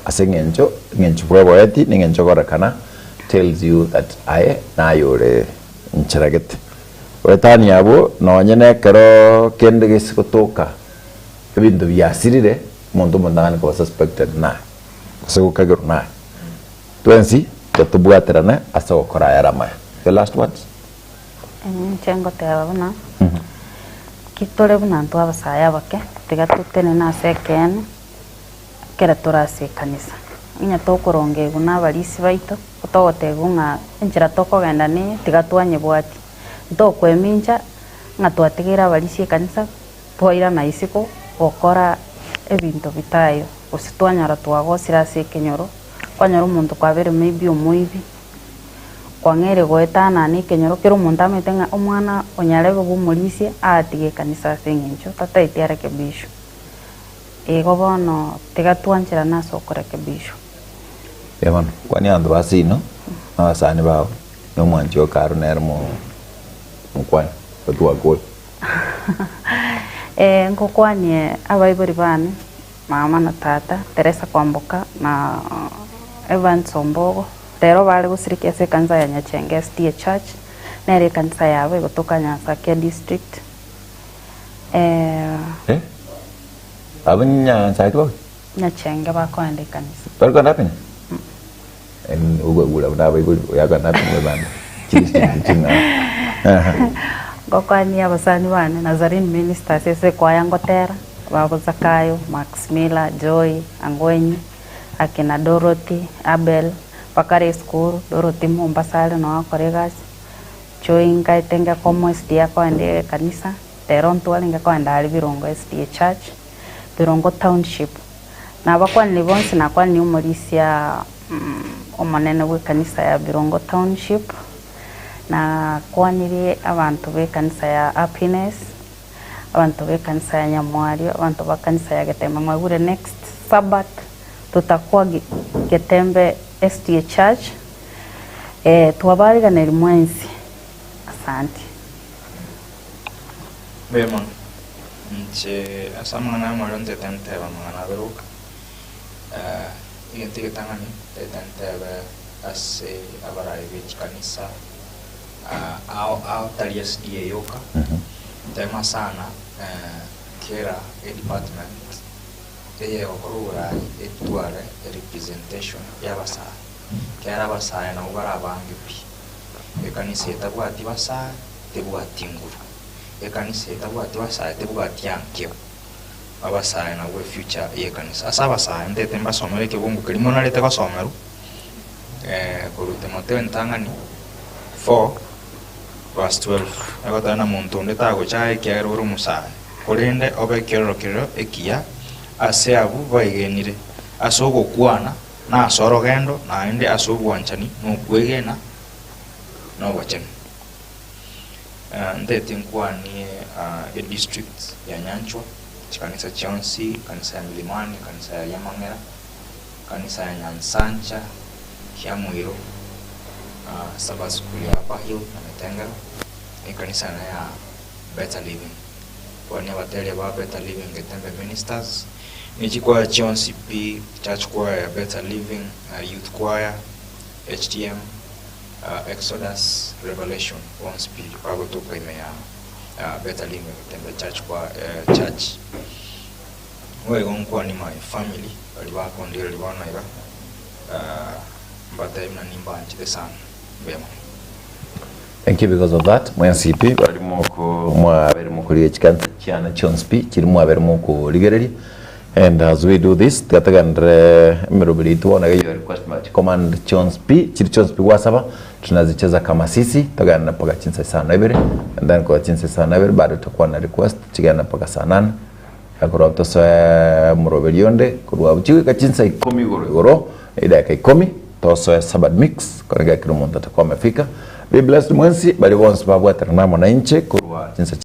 asengencho bwebo eti ningencho korakana tells you that I na yore nchiraget. Wetani abo nonyene kero kende gesikotoka. Ebintu byasirire mundo mundangana ko suspected na. So kagero na. Twensi tutubwaterana asa okora yarama. The last words. Chengo teba buna. Kitore buna ntu abasaya bake tiga tutene na seken kera turase kanisa. Inya tokoronge guna balisi baito otogote gunga enchira tokogenda ni tiga twanye bwati. Ndokweminja nga twategera balisi kanisa twaira na isiko okora ebintu bitayo usitwanyara twagosira se kenyoro kwanyara umuntu kwabere maybe omuibi kwangere goetana ni kenyoro kero umuntu ametenga omwana onyarebe bumulisi atige kanisa sengencho tataitiara kebisho ego bono tigatwanchira naso korekebisho Yaman kwani andu basino abasani bawo no mwanjo karo nermo mkwani otua gol. Nkokwanie abaibori bane mama na tata Teresa Kwamboka na Evan Sombogo rero bari gusirikia se kanisa ya Nyachenge SDA Church nere kanisa yawe gutoka Nyansakia district Abanya saitwa Nyachenge bakwende kanisa Perko napin? En ugula na baigul yaga napin banda. Chinga. Ngokwani abasani bane Nazarene Ministers ese kwaya ngotera babo Zakayo Max Miller Joy Angwenyi akina Dorothy Abel Bakari School Dorothy Mombasale no akoregas Joy ngaitenga komo SDA kwende kanisa Teronto walinga kwenda ali Birongo SDA Church Birongo Township na bakwani libonsi na kwani umulisia omonene we kanisa ya Birongo Township na kwanire abantu be kanisa ya Happiness abantu be kanisa ya Nyamwario abantu ba kanisa ya Getembe Mwagure next Sabbath tutakuwa Getembe SDA Church twabariga neri mwenzi asante bema nche asamana maronte tante ba mangana beruka igente tangani tante ba ase abarai be kanisa au tali SDA yoka tema sana kera department eye okurura etware representation yabasa kera basa na ubara bangipi ekanisa etagwati basa tebwati nguru ekanisa etagwati basa tebwati yankyo abasa na we future ekanisa asaba sa ndete mbasomere kibungu kelimo nalete basomeru kurute Timotheo ntangani 4 verse 12 agotana muntu ndetago chae kyero musa kurinde obekero kiro ekia ase abu baigenire asogo kwana na asoro gendo na inde asogo wanchani no kwegena no wachen ndete nkwani e district ya Nyanchwa kanisa Chonsi kanisa ya Milimani kanisa ya Yamangera kanisa ya Nyansancha Kiamwiro Sabbath school ya Bahil na Metengero kanisa ya Better Living wani abatele ba Better Living Getembe Ministers ni choir Chionsi P Church Choir Better Living Youth Choir HTM Exodus Revelation One Spirit kwa kutoka ya Better Living Getembe Church Choir Church wewe ngonkwa ni my family waliba kondile libana iba but I'm not nimba the sun bema. Thank you because of that. MCP bari moko mwabere mukuri chikanza cyana Chonspi kirimo abere moko ligereri and as we do this tatagandre mirobili tuona gayo request match command Chonspi chiri Chonspi wasaba tunazicheza kama sisi tagana paka chinsa sana ibere and then kwa chinsa sana ibere bado tutakuwa na request chigana paka sana akora toso murobili yonde kurwa buchiwe kachinsa 10 goro ida kai 10 toso sabad mix kwa kirumonta takuwa amefika. Be blessed mwensi bali wonsi babwa ternamo na inche kurwa jinsa